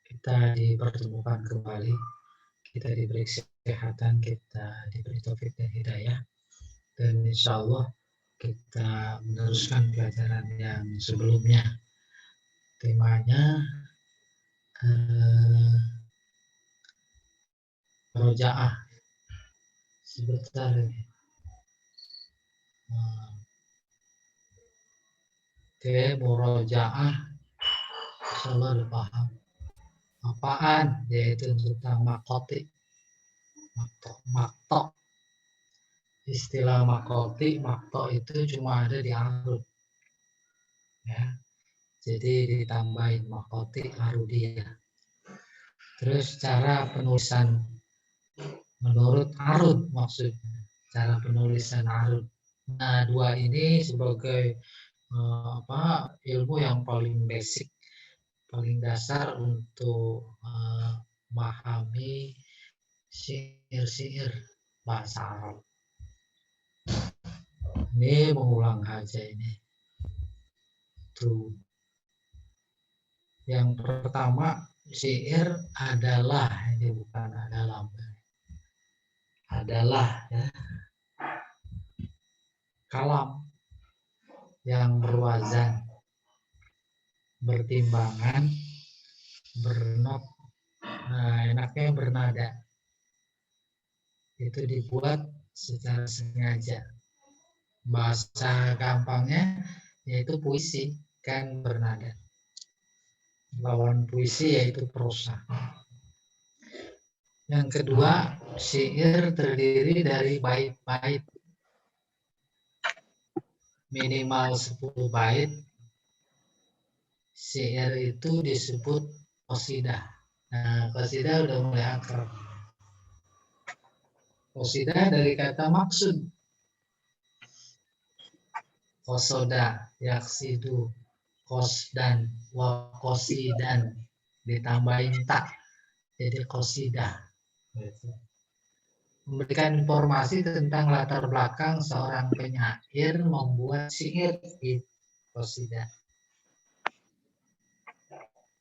Kita dipertemukan kembali, kita diberi kesehatan, kita diberi taufik dan hidayah, dan insya Allah kita meneruskan pelajaran yang sebelumnya. Temanya murojaah. Sebentar ini. Oke, murojaah. Insya Allah udah paham. Apaan? Yaitu tentang makoti. Makto. Istilah makoti, makto itu cuma ada di arud. Ya. Jadi ditambahin makoti arudiyah. Terus cara penulisan menurut arud maksudnya. Cara penulisan arud. Nah, dua ini sebagai ilmu yang paling basic, paling dasar untuk memahami syair-syair bahasa Arab. Ini mengulang aja ini. Tuh. Yang pertama, syair adalah, ini bukan adalah ya, kalam yang berwazan, bertimbangan, bernot, nah enaknya bernada. Itu dibuat secara sengaja. Bahasa gampangnya yaitu puisi, kan bernada. Lawan puisi yaitu prosa. Yang kedua, syair terdiri dari bait-bait. Minimal 10 bait. Syair itu disebut qasidah. Nah, qasidah udah mulai akrab. Qasidah dari kata maksud. Qasoda, yaksidu, qasdan, wa qasidan, ditambahin tak, jadi qasidah. Memberikan informasi tentang latar belakang seorang penyair membuat syair, qasidah.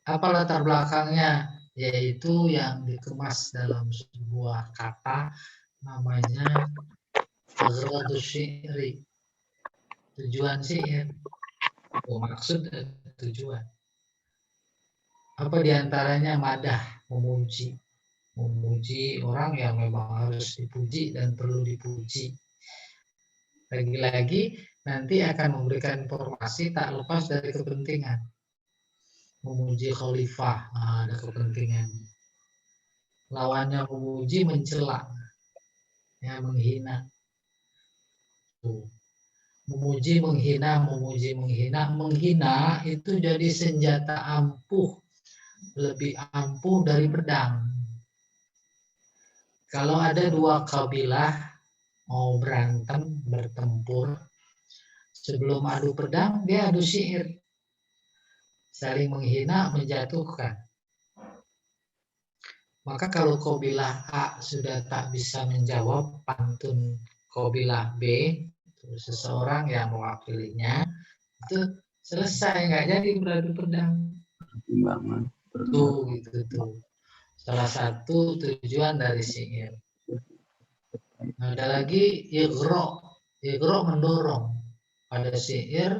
Apa latar belakangnya? Yaitu yang dikemas dalam sebuah kata namanya agradus syairi. Tujuan syair, maksud dan tujuan. Apa diantaranya madah, memuji. Memuji orang yang memang harus dipuji dan perlu dipuji. Lagi-lagi nanti akan memberikan informasi tak lepas dari kepentingan. Memuji khalifah, ada kepentingan. Lawannya memuji, mencela, ya, menghina. Memuji, menghina, memuji, menghina. Menghina itu jadi senjata ampuh, lebih ampuh dari pedang. Kalau ada dua kabilah mau berantem, bertempur, sebelum adu pedang, dia adu syair. Saling menghina, menjatuhkan. Maka kalau kabilah A sudah tak bisa menjawab pantun kabilah B, seseorang yang mewakilinya, itu selesai, nggak jadi beradu pedang. Tuh, gitu tuh. Salah satu tujuan dari syair. Nah, ada lagi ighra. Ighra mendorong. Pada syair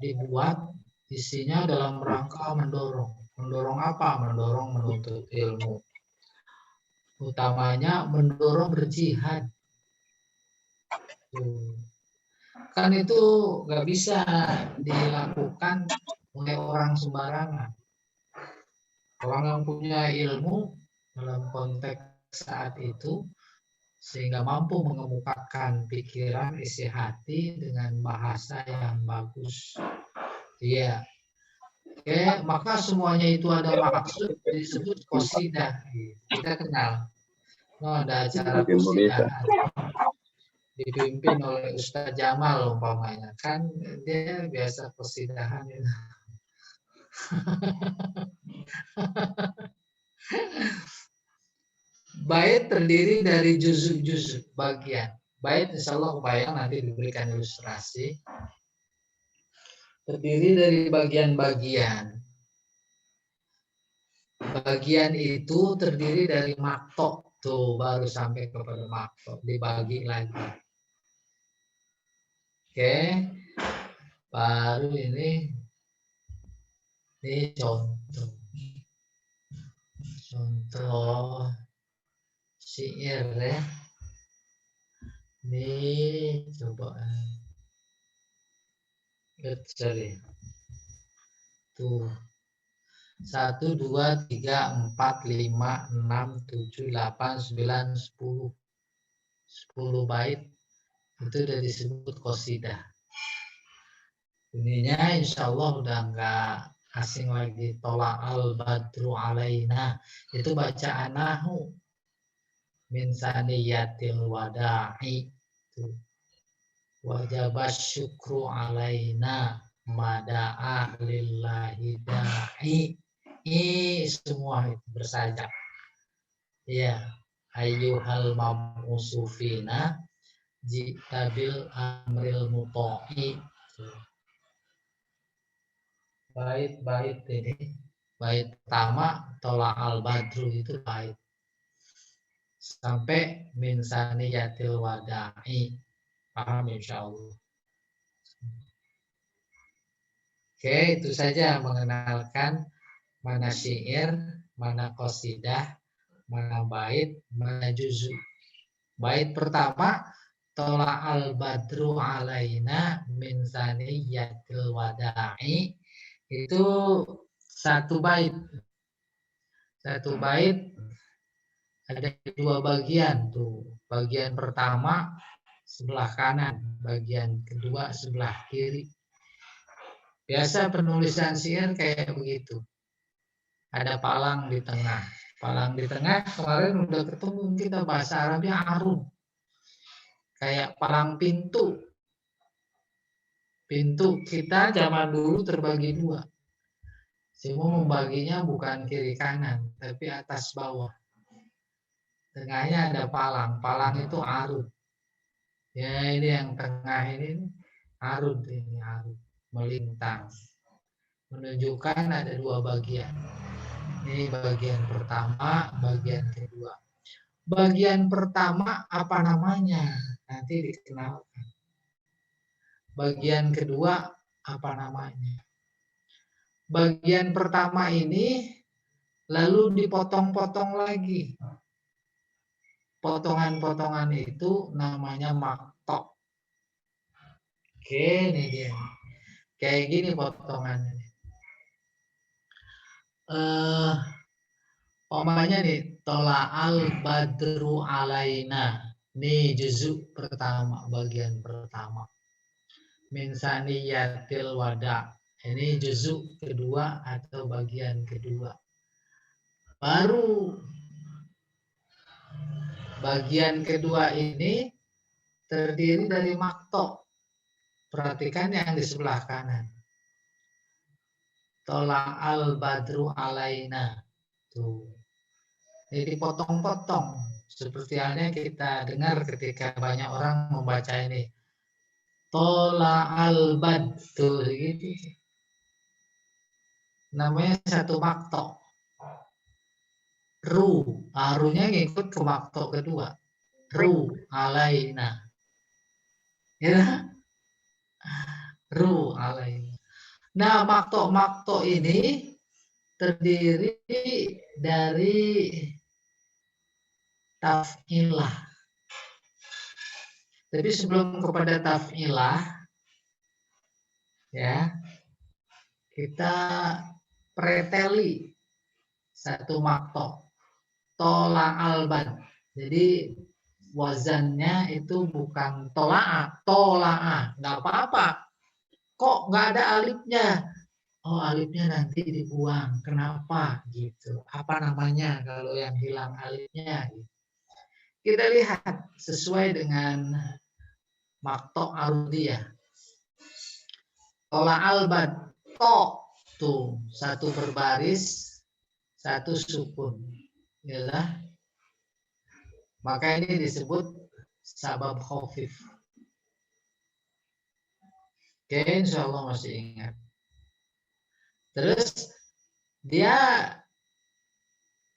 dibuat isinya dalam rangka mendorong. Mendorong apa? Mendorong menuntut ilmu. Utamanya mendorong berjihad. Kan itu nggak bisa dilakukan oleh orang sembarangan. Orang yang punya ilmu dalam konteks saat itu sehingga mampu mengemukakan pikiran, isi hati dengan bahasa yang bagus. Iya. Oke, maka semuanya itu ada maksud disebut qasidah. Kita kenal. Ada acara qasidah dipimpin oleh Ustadz Jamal umpamanya, kan dia biasa qasidahan itu. Bait terdiri dari juzuk-juzuk bagian. Bait insya Allah kebayang, nanti diberikan ilustrasi. Terdiri dari bagian-bagian. Bagian itu terdiri dari maktok. Tuh, baru sampai kepada maktok. Dibagi lagi. Oke. Baru ini contoh. Contoh syair ya. Ini coba. Sorry. Tuh. 1, 2, 3, 4, 5, 6, 7, 8, 9, 10. 10 bait itu udah disebut qasidah. Bunyinya insya Allah udah nggak asing lagi. Tola'al badru alaina. Itu bacaan nahu. Min saniyatil wada'i. Wajabas syukru alaina mada'a lillahi da'i. Ini semua itu bersajak. Ya, ayyuhal mamusufina jitabil amril muto'i. Bait-bait ini, bait pertama tola'al badru itu bait sampai min saniyatil wada'i. Paham insya Allah. Oke, itu saja mengenalkan mana syair, mana qasidah, mana bait, mana juzu. Bait pertama, tola'al badru alaina min saniyatil wada'i. Itu satu bait. Satu bait ada 2 bagian tuh. Bagian pertama sebelah kanan, bagian kedua sebelah kiri. Biasa penulisan syair kayak begitu. Ada palang di tengah. Palang di tengah kemarin udah ketemu kita bahasa Arabnya arun. Kayak palang pintu. Pintu kita zaman dulu terbagi 2. Semua membaginya bukan kiri kanan, tapi atas bawah. Tengahnya ada palang. Palang itu arun. Ya ini yang tengah ini arun, ini arun. Melintang. Menunjukkan ada 2 bagian. Ini bagian pertama, bagian kedua. Bagian pertama apa namanya? Nanti dikenalkan. Bagian kedua apa namanya? Bagian pertama ini lalu dipotong-potong lagi. Potongan-potongan itu namanya maktok. Oke, ini dia. Kayak gini potongannya. Umpamanya nih, tola'al badru alaina. Nih juzuk pertama, bagian pertama. Min saniyatil wada. Ini juzuk kedua atau bagian kedua. Baru bagian kedua ini terdiri dari maktok. Perhatikan yang di sebelah kanan. Tola'al badru alaina. Tuh. Ini dipotong-potong. Seperti halnya kita dengar ketika banyak orang membaca ini. Tola'al badru gitu. Namanya satu maktok. Runya ngikut ke maktok kedua. Alaina. Ya. Alaina. Nah, maktok-maktok ini terdiri dari taf'ilah. Tapi sebelum kepada taf'ilah, ya, kita preteli satu maktok. Tola'al bad. Jadi wazannya itu bukan tola'a, nggak apa-apa. Kok nggak ada alifnya? Oh, alifnya nanti dibuang. Kenapa? Gitu. Apa namanya kalau yang hilang alifnya? Gitu. Kita lihat sesuai dengan maktok arudiyah. Tola'al bad. Tuh, satu berbaris, satu sukun. Yalah. Maka ini disebut sabab khafif. Oke, insya Allah masih ingat. Terus dia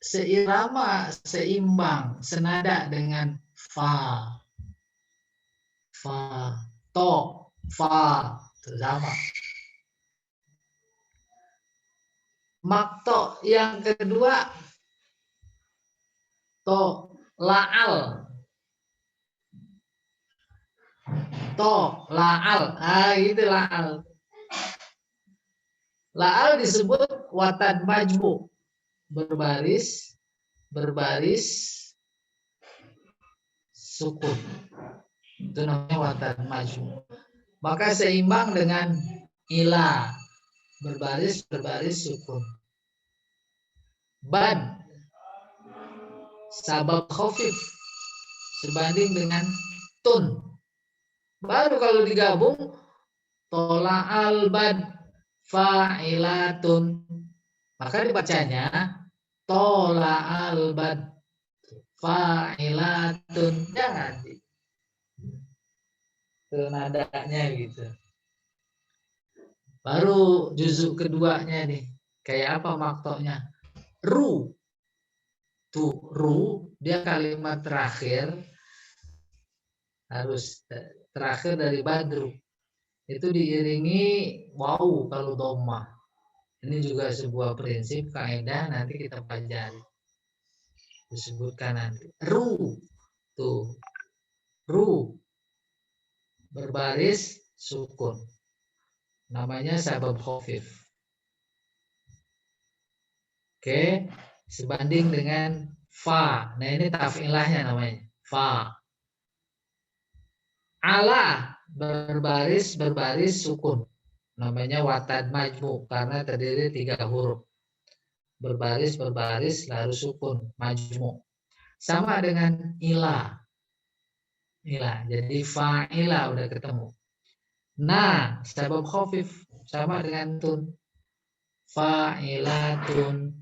seirama, seimbang, senada dengan fa, to, fa, sama. Makto yang kedua, to, la'al. To, la'al. Gitu la'al. La'al disebut watan majmu. Berbaris sukun. Itu namanya watan majmu. Maka seimbang dengan ila. Berbaris sukun. Bad. Sabab khafif. Sebanding dengan tun. Baru kalau digabung tola'al bad fa'ilatun. Maka dibacanya tola'al bad fa'ilatun. Jangan itu nadanya gitu. Baru juzuk keduanya nih. Kayak apa maktoknya? Ru. Tuh, ru dia kalimat terakhir harus terakhir dari badru. Itu diiringi waw kalau dhammah. Ini juga sebuah prinsip kaidah nanti kita pelajari. Disebutkan nanti. Ru. Tuh. Ru. Berbaris sukun. Namanya sabab khafif. Oke, sebanding dengan fa. Nah, ini taf'ilahnya namanya. Fa. Ala berbaris sukun. Namanya watad majmu karena terdiri 3 huruf. Berbaris lalu sukun majmu. Sama dengan ila. Jadi fa'ila udah ketemu. Nah, sabab khafif sama dengan tun. Fa'ilatun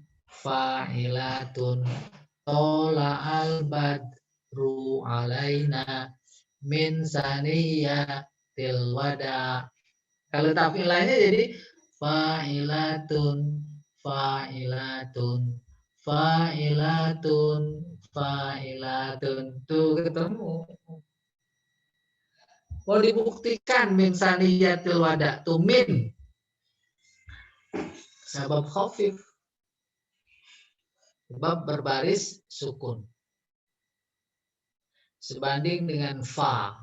tola al-badru alaina min saniyatil wada. Kalau taf'ilahnya jadi fa'ilatun tuh ketemu. Mau dibuktikan min saniyatil wada tuh min sabab khafif sebab berbaris sukun sebanding dengan fa.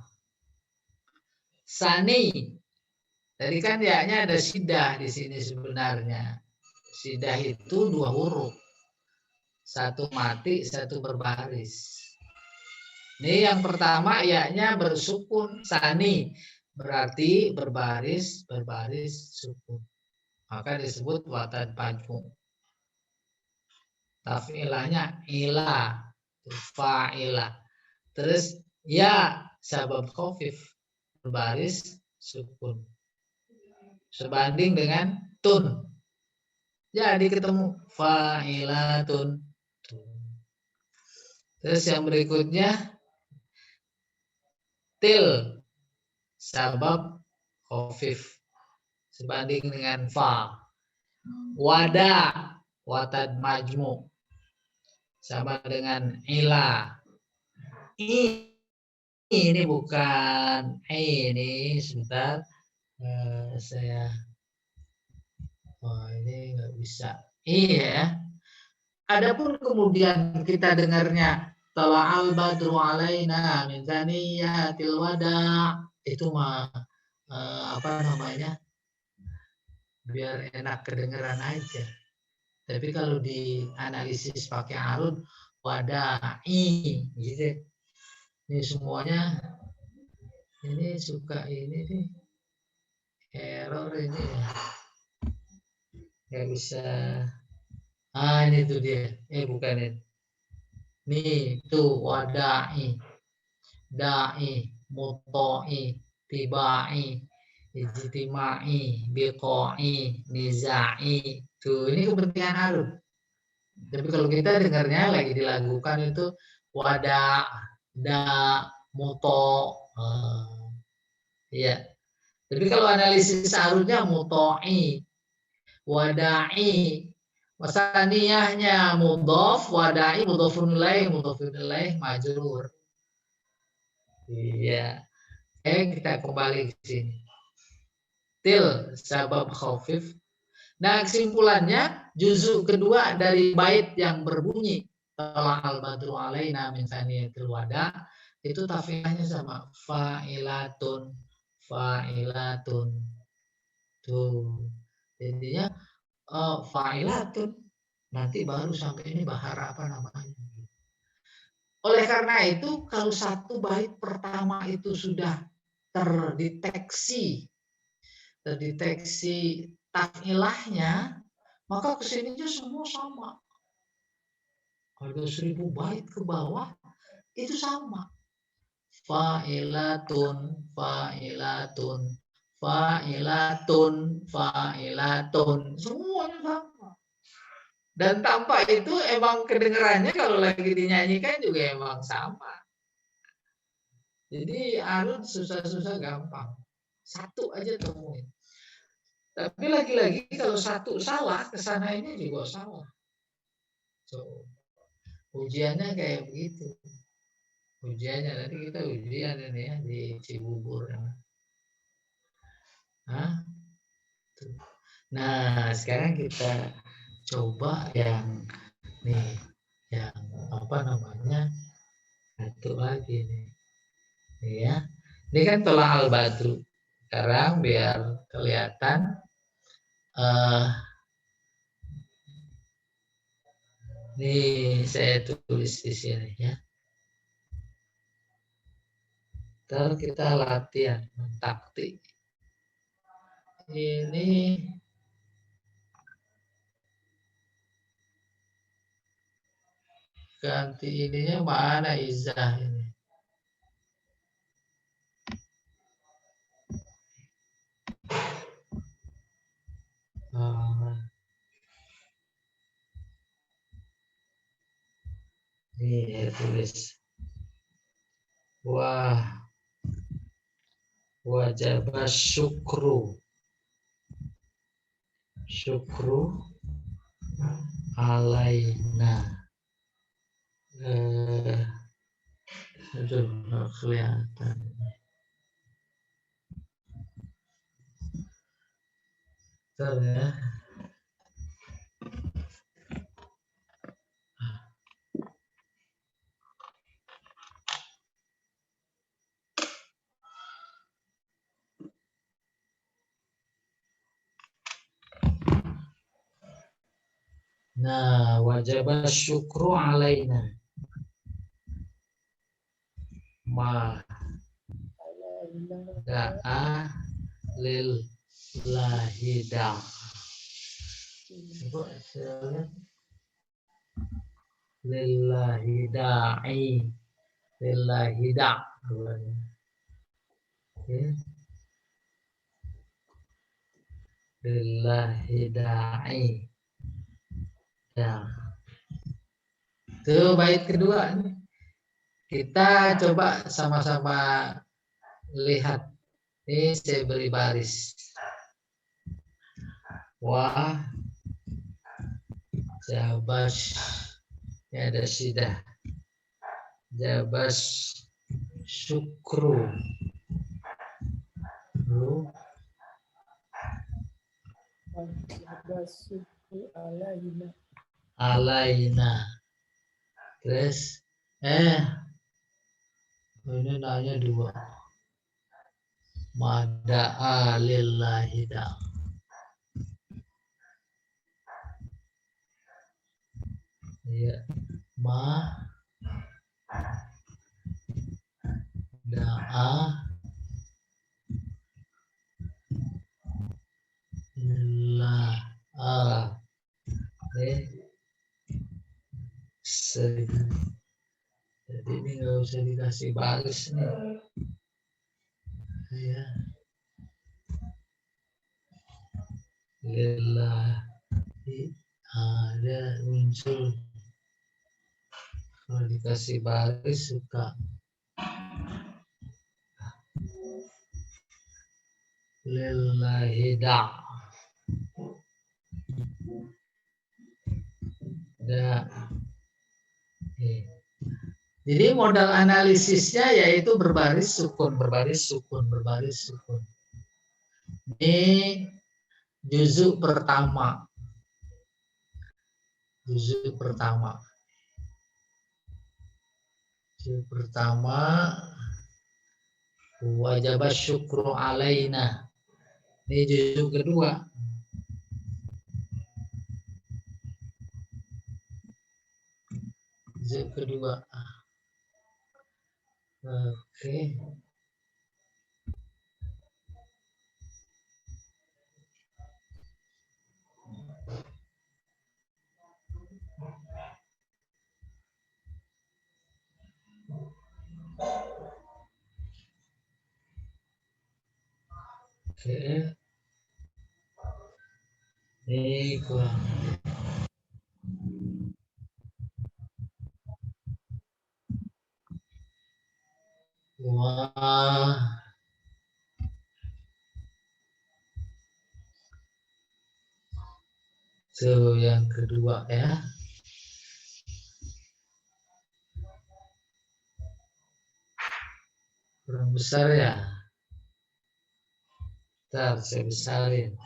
Sani tadi kan ya-nya ada sidah di sini sebenarnya. Sidah itu 2 huruf. 1 mati, 1 berbaris. Ini yang pertama ya-nya bersukun sani berarti berbaris sukun. Maka disebut watan majmu. Taf'ilahnya ila, fa'ila. Terus ya sabab khafif berbaris sukun. Sebanding dengan tun. Jadi ketemu fa'ilatun. Terus yang berikutnya til sabab khafif sebanding dengan fa. Wada watad majmu sama dengan ila. Ini bukan ini sebentar saya ini nggak bisa. Iya. Adapun kemudian kita dengarnya tala'al badru alaina min saniyatil wada, itu mah apa namanya? Biar enak kedengeran aja. Tapi kalau dianalisis pakai arud wada'i gitu. Ini semuanya ini suka ini nih error ini nggak bisa. Ini tuh dia. Bukan ini. Nih tuh wada'i, da'i, muto'i, tiba'i, ijtima'i, biqo'i, niza'i. Tuh ini kepentingan arud. Tapi kalau kita dengarnya lagi dilakukan itu wada, da, muto. Iya. Tapi kalau analisis arusnya muto'i, wada'i, wasaniyahnya mudhof, wada'i mudhofun ilaih majrur. Iya. Kita kembali ke sini. Til sabab khafif. Nah, kesimpulannya juzuk kedua dari bait yang berbunyi tala'al badru alaina min saniyatil wada itu tafsirnya sama fa'ilatun. Tuh. Jadinya fa'ilatun. Nanti baru sampai ini bahara apa namanya. Oleh karena itu kalau satu bait pertama itu sudah terdeteksi taf'ilahnya, maka kesininya semua sama. Kalau 1000 bait ke bawah itu sama. Fa'ilatun, semuanya sama. Dan tanpa itu emang kedengarannya kalau lagi dinyanyikan juga emang sama. Jadi arut susah-susah gampang. Satu aja temuin. Tapi lagi-lagi kalau satu salah, kesana ini juga salah. So, ujiannya kayak begitu. Ujiannya nanti kita ujian ini ya di Cibubur. Nah, sekarang kita coba yang apa namanya? Satu lagi nih. Ya. Ini kan tolak al-badru. Sekarang biar kelihatan nih saya tulis di sini ya. Ntar kita latihan taktik. Ini ganti ininya mana izah ini? Ini tulis. Wajib syukru alaina. Aduh, nggak kelihatan. Bentar ya. Nah, wajib syukru alaina. Da'a lil lahida. Lillahida'i. Lillahida. Lillahida'i. Ya. Itu bait kedua. Kita coba sama-sama lihat. Ini saya beri baris. Jabas. Ini ada sidah. Jabas syukru. Alaina. Terus ini nanya dua. Mada'a lillahida. Ya, da'a lillah. Jadi ini nggak usah dikasih baris nih. Ya. Lillahi ada muncul. Kalau dikasih baris suka lillahi da. Jadi modal analisisnya yaitu berbaris sukun, berbaris sukun, berbaris sukun. Ini juzuk pertama. Juzuk pertama. Juzuk pertama wajib syukru alaina. Ini juzuk kedua. Juzuk kedua. Oke. Oke. Ini kurang. Wah. Itu yang kedua ya. Kurang besar ya. Ntar saya besarin.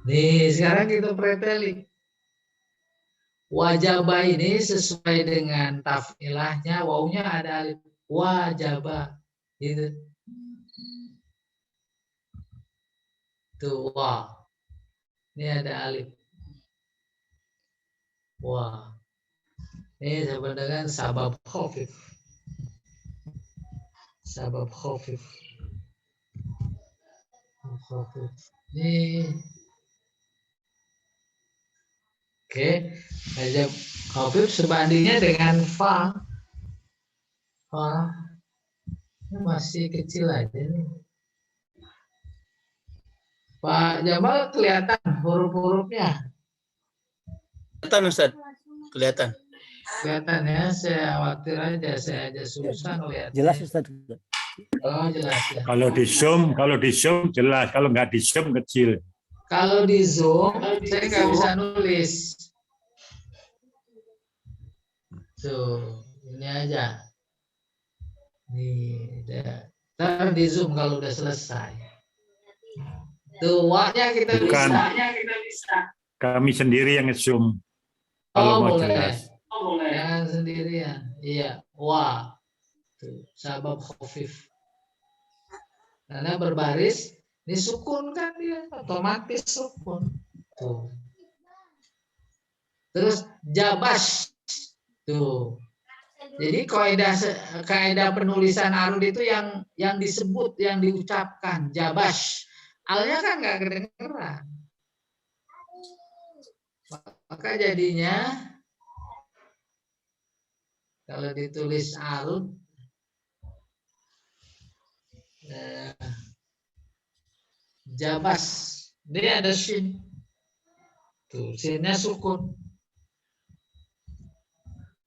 Nih sekarang kita preteli. Wajaba ini sesuai dengan taf'ilahnya, wawunya ada alif. Wajaba. Gitu. Tuh, wah. Ini ada alif. Wah. Ini sama dengan sabab khafif. Sabab khafif. Khafif. Ini. Oke. Sabab khafif sebandingnya dengan fa. Fa. Ini masih kecil aja nih. Pak Jamal kelihatan huruf-hurufnya? Kelihatan Ustaz. Kelihatan. Kelihatan ya, saya khawatir aja, saya aja susah ngeliatnya. Jelas Ustaz. Oh jelas ya. Kalau di zoom jelas, kalau nggak di zoom kecil. Kalau di zoom saya nggak bisa nulis. Tuh, ini aja. Nih, ntar di zoom kalau udah selesai. Tuh, waknya kita Bukan. bisa. Kami sendiri yang nge-zoom. Oh Kalau mau boleh. jelas. Oh boleh. Jangan sendirian. Iya. Wah. Tuh, sabab khafif. Karena berbaris, ini sukun kan dia, otomatis sukun. Tuh. Terus jabas. Tuh. Jadi kaidah penulisan arud itu yang disebut, yang diucapkan jabas. Alnya kan nggak kedengeran. Maka jadinya kalau ditulis arud jabas, dia ada shin. Tuh, shinnya sukun.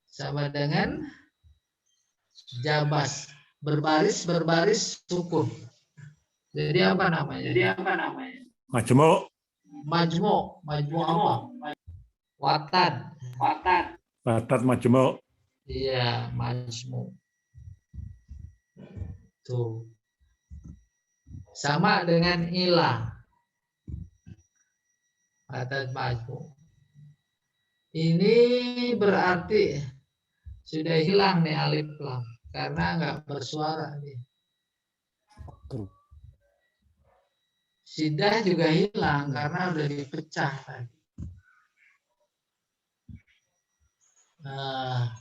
Sama dengan jabas, berbaris sukun. Jadi apa namanya? Majmu. Majmu apa? Watan. Batat majmu. Iya, majmu. Tuh. Sama dengan ilah. Batat majmu. Ini berarti sudah hilang nih alif lam karena nggak bersuara nih. Sidah juga hilang karena udah dipecah tadi. Nah,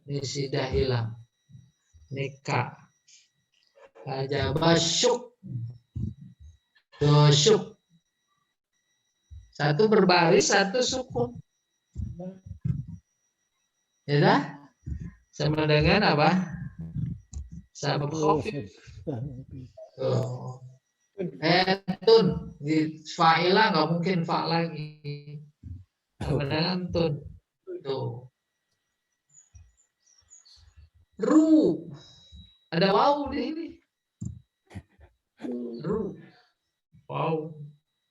ini sidah hilang. Nikah. Kajabasyuk. Dosyuk. Satu berbaris, satu sukun. Ya dah? Sama dengan apa? Sabab khafif. Tun di fa'ila nggak mungkin fa lagi. Sama dengan tun. Tuh. Ru. Ada waw di sini. Ru. Wow.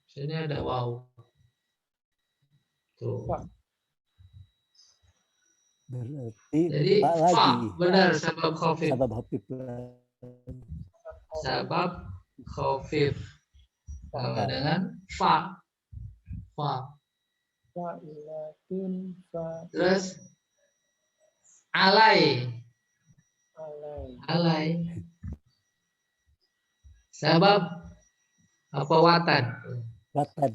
Sini ada waw. Tuh. Berarti Jadi fa fa lagi. benar sabab khafif. Sabab khafif. Sabab khafif. Sama dengan fa. Fa. Fa'ilatun Terus alai. Alai. Sabab apa watan? Watan.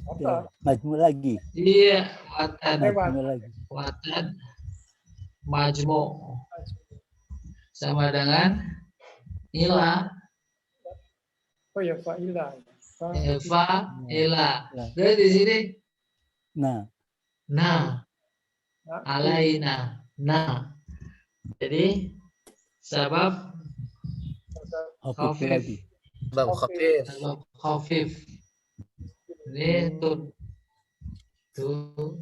Majmu lagi. Iya, watan. Majmu lagi. Watan majmu sama dengan ila. Oh ya fa'ila. Fa ila. Terus di sini Nah, nah alaina nah. Jadi sabab khafif khafif. lagi. Bab khafif. Sabab khafif. Ini tun. Tuh.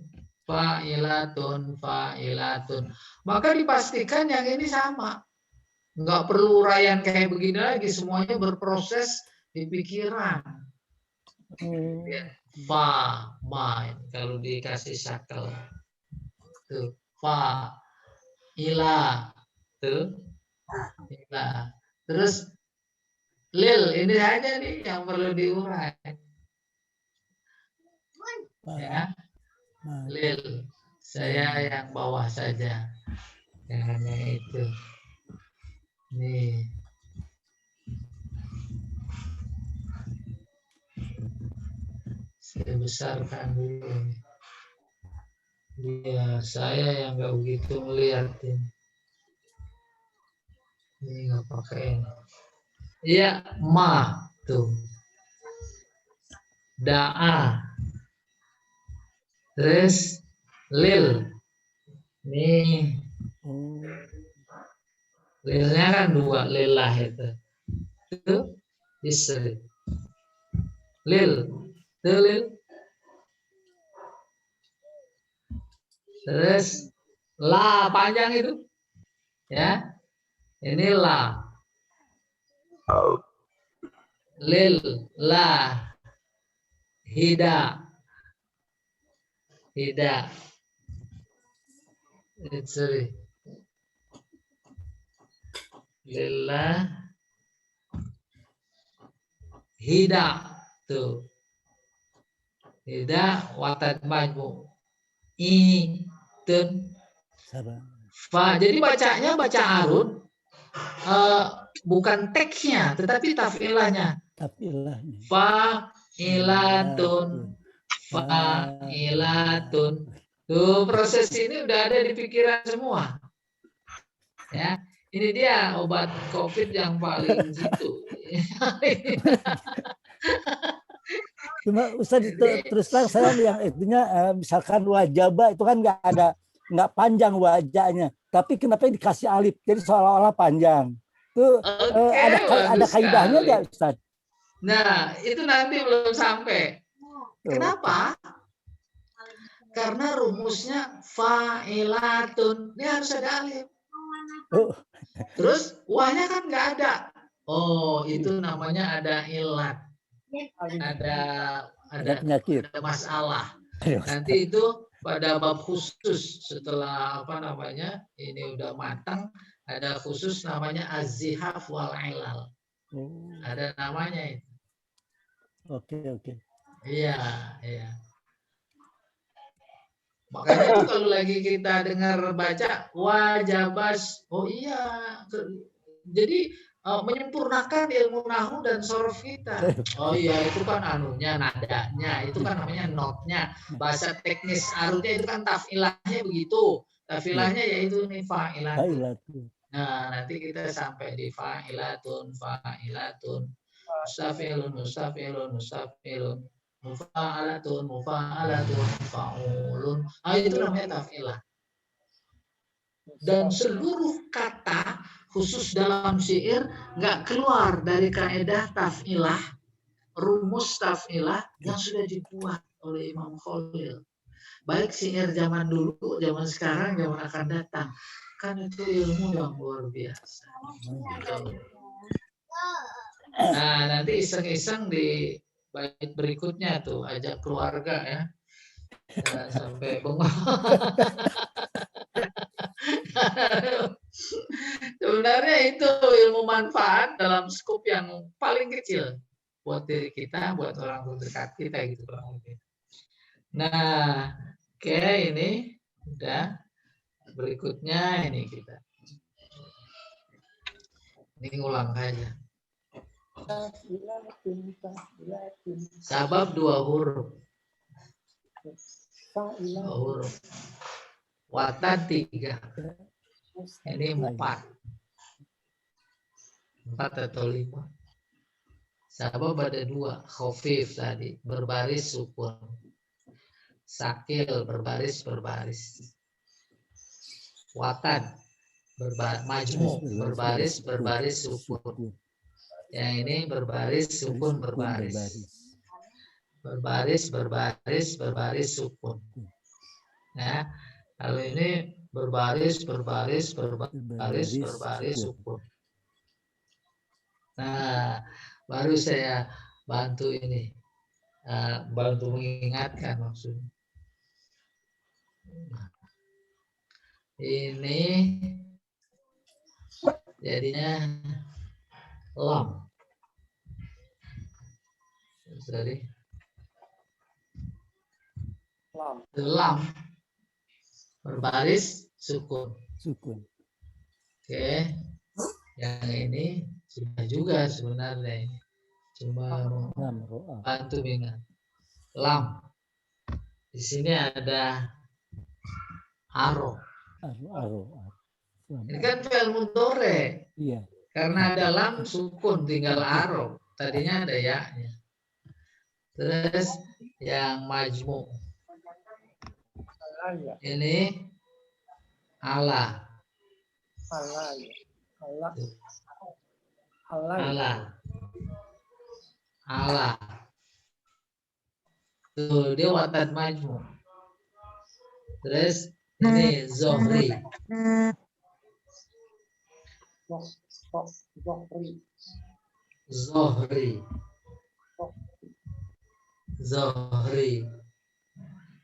Fa'ilatun, fa'ilatun. Maka dipastikan yang ini sama. Nggak perlu uraian kayak begini lagi. Semuanya berproses di pikiran. Ya. Fa, ma. Kalau dikasih sakel. Tuh. Fa, ila. Tuh. Ila. Terus lil. Ini aja nih yang perlu diurai. Ya. Lil, saya yang bawah saja, jangan yang itu. Nih, saya besarkan dulu. Biar saya yang nggak begitu ngeliatin. Ini nggak pakai ini. Iya, ma tuh. Da'a. Terus lil. Nih. Lilnya kan dua, lillah itu. Itu istri. Lil. Itu lil. Terus la panjang itu. Ya. Ini la. Lil, la. Hida. Hida. Sorry. Lillah. Hida. Tuh. Hida watat majmu. Tun. Fa. Jadi bacanya baca arun. Bukan teksnya, tetapi tafilahnya. Tafilahnya. Fa ilatun. Fa'ilatun. Tuh proses ini udah ada di pikiran semua. Ya, ini dia obat COVID yang paling jitu. Cuma Ustaz terus terang saya yang intinya misalkan wajaba itu kan nggak panjang wajahnya, tapi kenapa dikasih alif jadi seolah-olah panjang. Tuh ada kaidahnya nggak Ustaz? Nah, itu nanti belum sampai. Kenapa? Karena rumusnya fa'ilatun. Ini harus ada alif. Terus wahnya kan nggak ada. Oh, itu namanya ada ilat. Ada penyakit. Ada masalah. Nanti itu pada bab khusus setelah ini udah matang, ada khusus namanya az-zihaf wal ilal. Ada namanya itu. Oke. Iya. Makanya itu kalau lagi kita dengar baca wajabas, oh iya. Jadi menyempurnakan ilmu nahu dan sorof kita. Oh iya, itu kan anunya, nadanya, itu kan namanya notnya. Bahasa teknis arutnya itu kan tafilahnya begitu. Tafilahnya yaitu nih fa'ilatun. Nah, nanti kita sampai di fa'ilatun. Mustafilun. Mufa'alatun, fa'ulun. Itu namanya tafilah. Dan seluruh kata khusus dalam syair nggak keluar dari kaidah tafilah rumus taf'ilah yang sudah dibuat oleh Imam Khalil. Baik syair zaman dulu, zaman sekarang, zaman akan datang. Kan itu ilmu yang luar biasa. Nah, nanti iseng-iseng di bait berikutnya tuh, ajak keluarga ya. Jangan sampai bengong. Sebenarnya itu ilmu manfaat dalam skop yang paling kecil buat diri kita, buat orang terdekat kita gitu kurang lebih. Nah, oke ini udah. Berikutnya ini kita. Ini ngulang aja. Sabab 2 huruf. 2 huruf. Watan 3. Ini 4. 4 atau 5. Sabab ada 2. Khafif tadi. Berbaris sukun. Sakil berbaris. Watan majmu berbaris sukun. Yang ini berbaris sukun berbaris. Berbaris sukun. Nah, kalau ini berbaris sukun. Nah, baru saya bantu ini, bantu mengingatkan maksudnya. Ini jadinya lam. Sorry. Lam. Berbaris sukun. Oke. Yang ini sudah juga sebenarnya ini. Cuma bantu ingat. Lam. Di sini ada aro. Ini kan fi'il mudhari. Iya. Karena ada lam sukun tinggal aro. Tadinya ada ya-nya. Terus yang majmu. Ini ala. Tuh, dia watan majmu. Terus ini Zohri.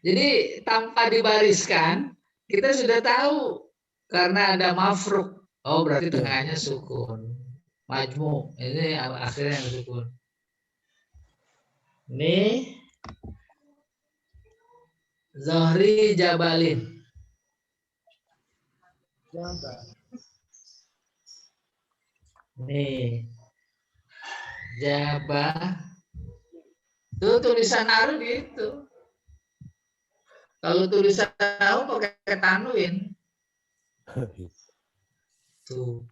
Jadi tanpa dibariskan kita sudah tahu karena ada mafruk. Oh berarti tengahnya sukun. Majmu ini akhirnya yang sukun. Ini Zohri Jabalin. Nih, Jabah. Tuh tulisan Aru gitu. Kalau tulisan Aru pakai tanwin. Tuh.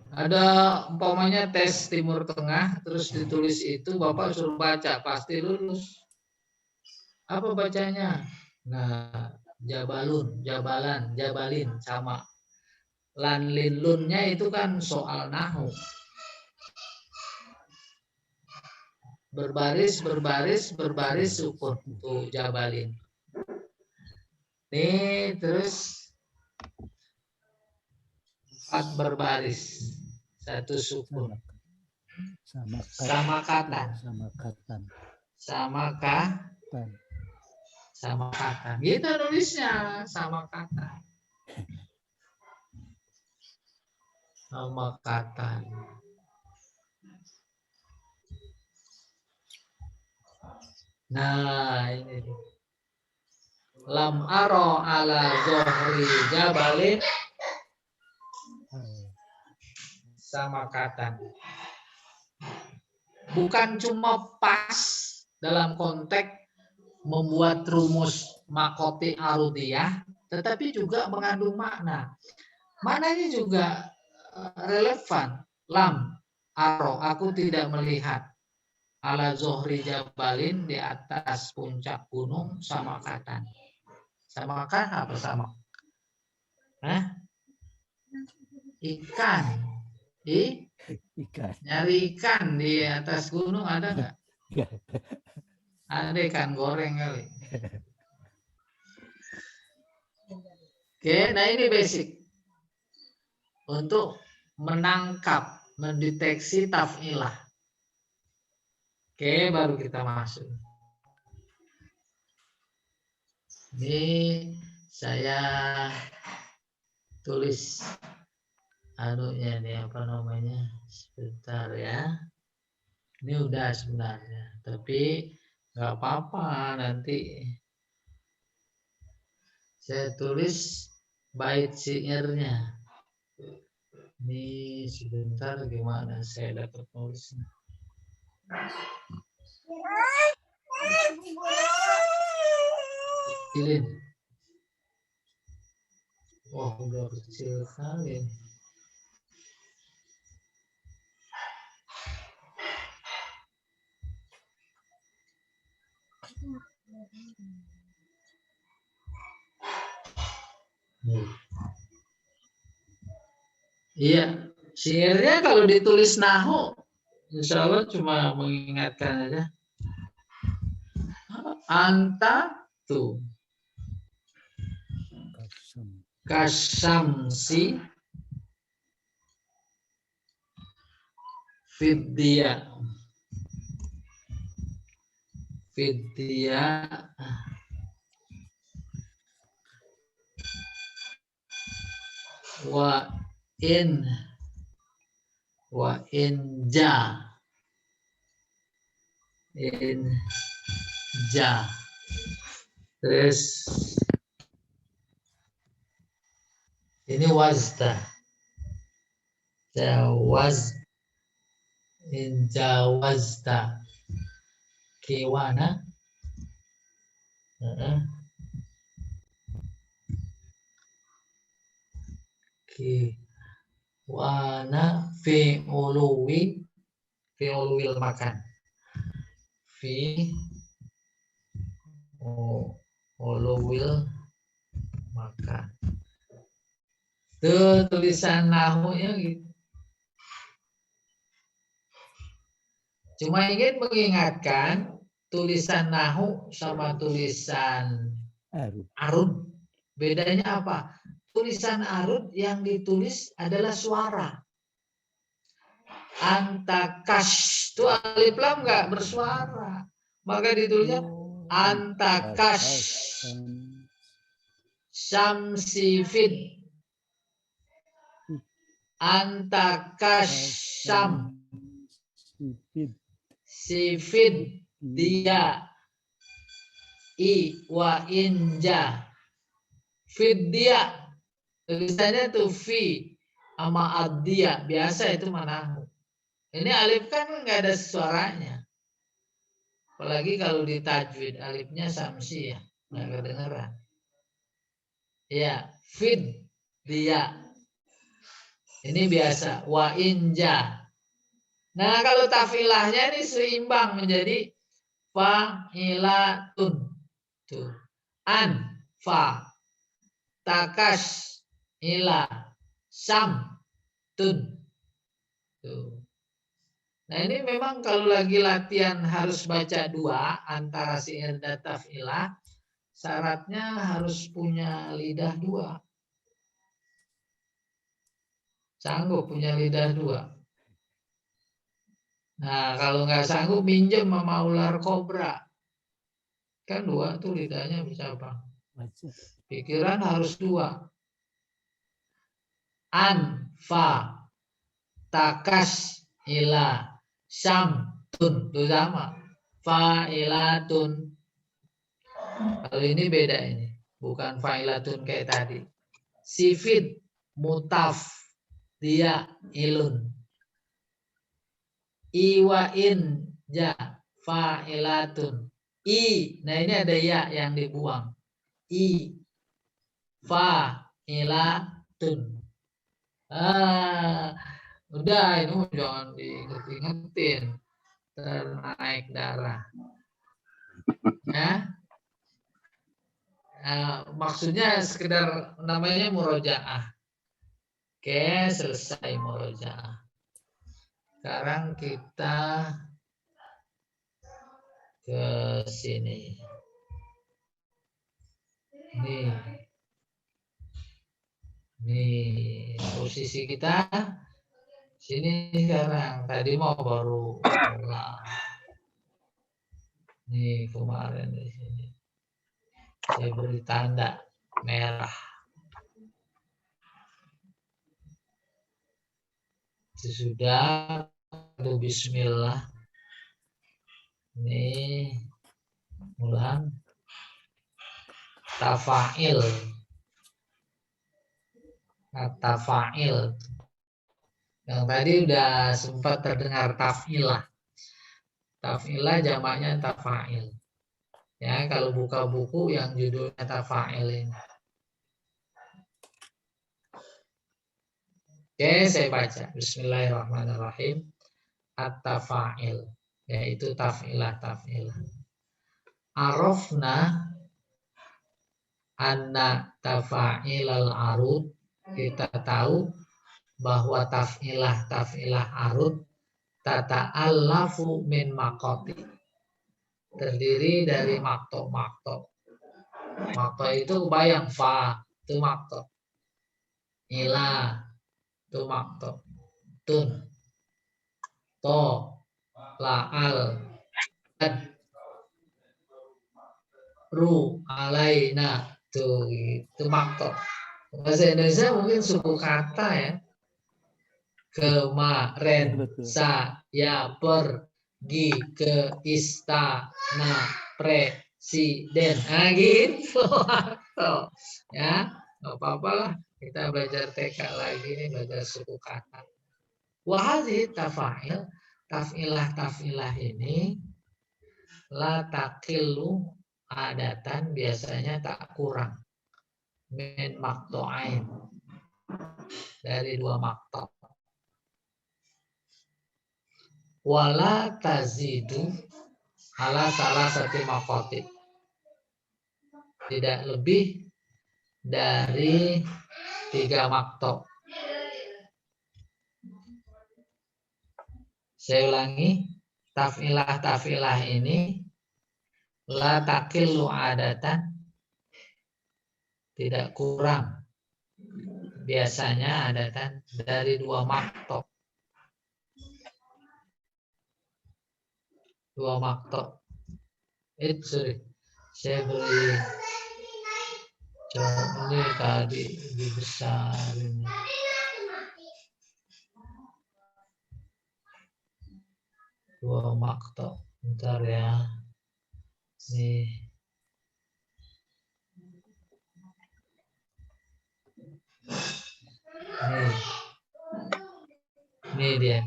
Ada umpamanya tes Timur Tengah, terus ditulis itu, Bapak suruh baca, pasti lulus. Apa bacanya? Nah, Jabalun, Jabalan, Jabalin, sama. Lan lin lunnya itu kan soal nahu. Berbaris sukun. Tuh Jabalin. Nih terus 4 berbaris. 1 sukun. Sama kata. Gitu nulisnya, sama kata. Sama kata. Nah, ini. Lam aro ala Zohri Jabalin sama kata. Bukan cuma pas dalam konteks membuat rumus makoti arudiyah, tetapi juga mengandung makna. Maknanya juga relevan. Lam aro, aku tidak melihat. Ala Zohri Jabalin, di atas puncak gunung sama kata. Sama kan apa sama? Ikan. Ikan. Nyari ikan di atas gunung ada nggak? Ada ikan goreng kali. Oke, nah ini basic. Untuk menangkap, mendeteksi taf'ilah. Oke, baru kita masuk. Ini saya tulis anunya nih, apa namanya? Sebentar ya. Ini udah sebenarnya, tapi nggak apa-apa, nanti saya tulis bait syairnya. Ini sebentar, gimana saya dapat nulisnya. Kecilin. Wah, udah kecil sekali. Iya, syairnya kalau ditulis nahu, insya Allah cuma mengingatkan aja. Anta tuh kasamsi fidya wa in ja terus ini wazda in jawazta kiwana kiwana fi uluwil makan fi uluwil makan. Tuh tulisan nahunya gitu. Cuma ingin mengingatkan tulisan nahu sama tulisan arud bedanya apa? Tulisan arud yang ditulis adalah suara. Antakash itu alif lam nggak bersuara, maka ditulisnya antakash samsifid antakasham sifid dia wa inja fidya tulisannya tuh fi sama addia biasa itu manahu. Ini alif kan nggak ada suaranya, apalagi kalau di tajwid alifnya samsi ya nggak kedengeran. Ya fid dia ini biasa wa inja. Nah kalau tafilahnya ini seimbang menjadi fa'ilatun tuh an fa takash ila sam tun tuh. Nah ini memang kalau lagi latihan harus baca dua antara syair dan tafilah, syaratnya harus punya lidah dua. Sanggup punya lidah dua. Nah kalau nggak sanggup minjem sama ular kobra. Kan dua tuh lidahnya bisa apa? Pikiran harus dua. An, fa, takas, ila, sam, tun. Itu sama. Fa'ilatun. Kalau ini beda ini. Bukan fa'ilatun kayak tadi. Sifid, mutaf, dia, ilun. Iwain, ja, fa'ilatun. Nah ini ada ya yang dibuang. Fa'ilatun. Udah ini jangan diingetin ternaik darah ya. Maksudnya sekedar namanya murojaah. Oke, selesai murojaah. Sekarang kita ke sini. Nih posisi kita sini sekarang. Tadi mau baru pulang. Nih kemarin di sini. Saya beri tanda merah. Sudah, bismillah. Ini ulang. Tafa'il. Kata fa'il. Yang tadi udah sempat terdengar taf'ilah. Taf'ilah jamaknya tafa'il. Ya, kalau buka buku yang judulnya tafa'il ini. Oke, saya baca. Bismillahirrahmanirrahim. At-tafa'il, yaitu taf'ilah. Arafna anna tafa'ilal arud. Kita tahu bahwa taf'ilah arud tata'allafu min maqati. Terdiri dari makto. Makto itu bayang fa, itu makto. Ila, itu makto. Tun, to, la'al, ad, ru, alaina, itu makto. Bahasa Indonesia mungkin suku kata ya. Kemarin saya pergi ke istana presiden. Nah gitu. Ya, nggak apa-apa lah. Kita belajar TK lagi nih, belajar suku kata. Wahai tafa'il, taf'ilah ini la taqilu adatan, biasanya tak kurang. Min makto'ain, dari 2 makto'. Wala tazidu ala salah satu maqatib, tidak lebih dari 3 makto'. Saya ulangi, taf'ilah ini la taqillu adatan, tidak kurang biasanya adatan dari 2 makto'. 2 makto'. Sorry. Saya beri contoh ini tadi dibesarin. 2 makto'. Bentar ya. Nih dia.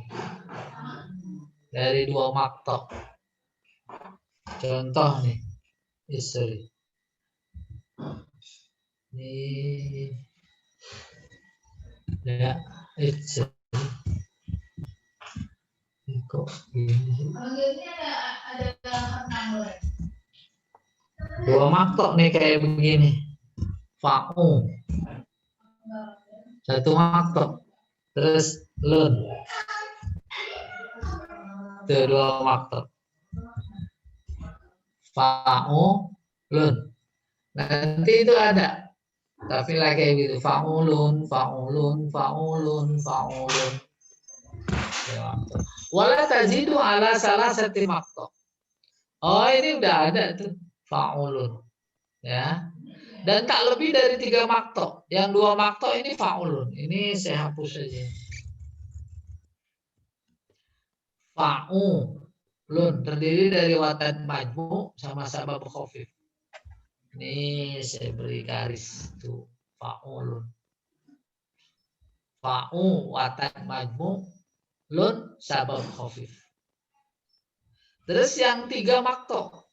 Dari 2 makto'. Contoh nih. Sorry. Nih. Ya, kok ini? 2 makto' nih kayak begini. Fa'u. 1 makto'. Terus lun. Itu 2 makto'. Fa'u lun. Nanti itu ada. Tapi lagi kayak gitu. Fa'ulun. Wala tazidu ala salah satu makto'. Oh, ini udah ada tuh. Fa'ulun. Ya. Dan tak lebih dari 3 makto'. Yang 2 makto' ini fa'ulun. Ini saya hapus saja. Fa'ulun terdiri dari watan majmu sama sabab khafif. Ini saya beri garis tuh. Fa'ulun. Fa'u watan majmu, lun sabab khafif. Terus yang 3 makto'.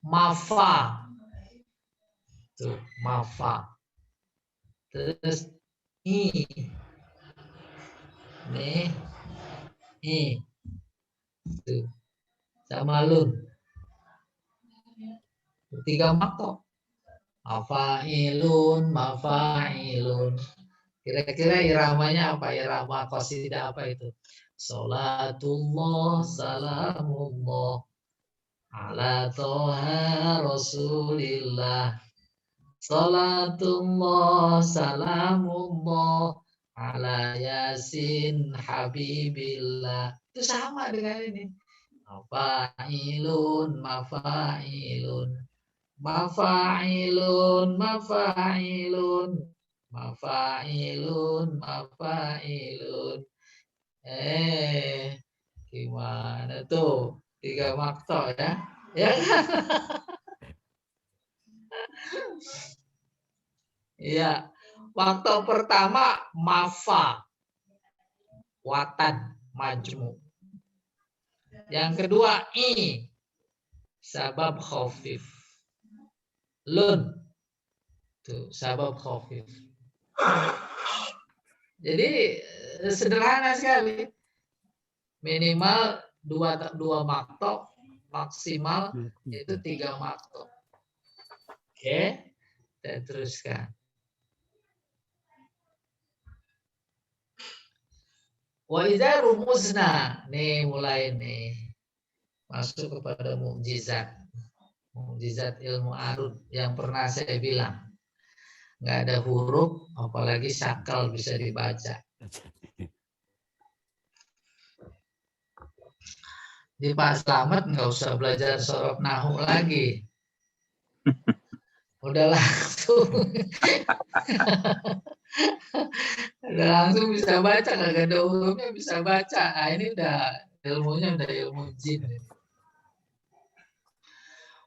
Mafa. Tuh, mafa. Terus i. Nih. I. Tuh. Sama lun. 3 makto'. Mafa'ilun. Kira-kira iramanya apa? Irama qasidah apa itu? Salatullah, salamullah ala toha rasulillah. Salatullah salamullah ala yasin habibillah. Itu sama dengan ini. Mafailun, mafailun, mafailun, mafailun, mafailun, mafailun. Gimana tuh? 3 makto ya? Ya kan? Iya. Waktu pertama mafa, watan, majmu. Yang kedua sabab khafif. Lun. Tuh, sabab khafif. Jadi sederhana sekali. Minimal 2 makto, maksimal itu 3 makto. Oke, kita teruskan. Wa idza rumusna, nih mulai nih masuk kepada mukjizat. Mukjizat ilmu arud yang pernah saya bilang. Nggak ada huruf, apalagi sakal bisa dibaca. Di Pak Slamet nggak usah belajar sorof nahu lagi. Udah langsung. Udah langsung bisa baca, nggak ada hurufnya bisa baca. Nah, ini udah ilmunya udah ilmu jin.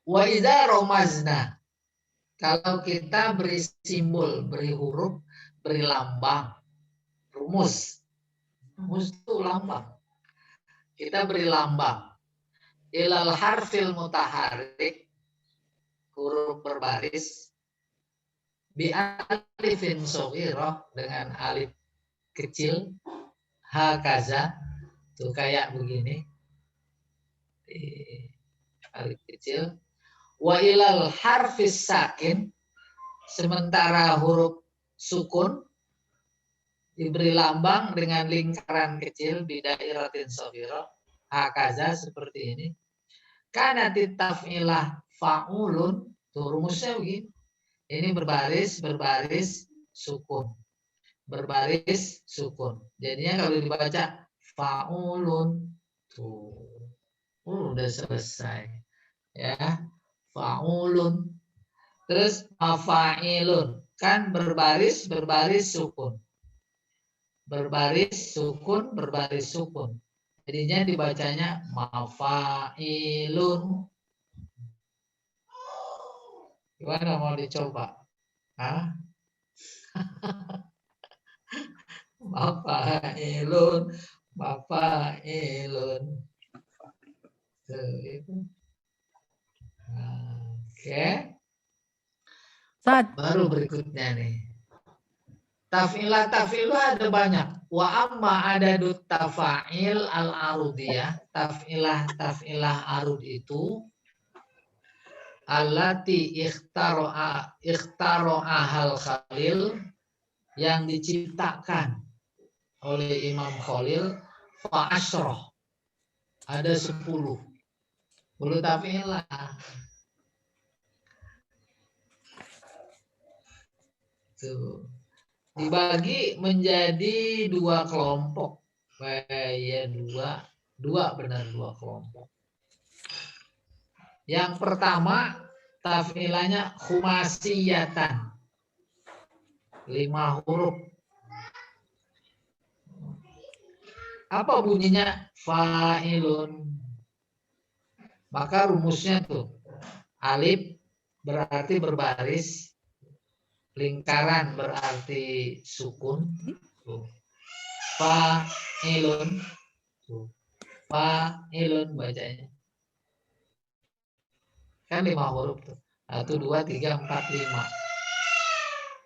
Wa idza romazna. Kalau kita beri simbol, beri huruf, beri lambang, rumus. Rumus itu lambang. Kita beri lambang. Ilal harfil mutaharrik, huruf berbaris, bi alifin shaghirah, dengan alif kecil, hakaza, tuh kayak begini. Alif kecil. Wa ilal harfis sakin, sementara huruf sukun diberi lambang dengan lingkaran kecil bidairatin shaghirah, hakaza, seperti ini. Karena taf'ilah fa'ulun, tuh rumusnya begini. Ini berbaris, berbaris, sukun. Berbaris, sukun. Jadinya kalau dibaca fa'ulun, tuh udah selesai. Ya, fa'ulun. Terus mafa'ilun, kan berbaris, berbaris, sukun. Berbaris, sukun, berbaris, sukun. Jadinya dibacanya mafa'ilun. Gimana, mau dicoba? Hah? Mafa'ilun, mafa'ilun. Oke. Baru berikutnya nih. Taf'ilah ada banyak. Wa amma adadut tafa'il al-arudiyah. Taf'ilah arud itu allati ikhtaro'ahal Khalil, yang diciptakan oleh Imam Khalil, fa'asroh, ada 10 taf'ilah. Tuh. Dibagi menjadi 2 kelompok. Ya, dua kelompok. Yang pertama, taf'ilahnya khumasiyatan, 5 huruf. Apa bunyinya? Fa'ilun. Maka rumusnya tuh, alif berarti berbaris, lingkaran berarti sukun, fa'ilun, fa'ilun bacanya. Kan 5 huruf tuh. 1, 2, 3, 4, 5.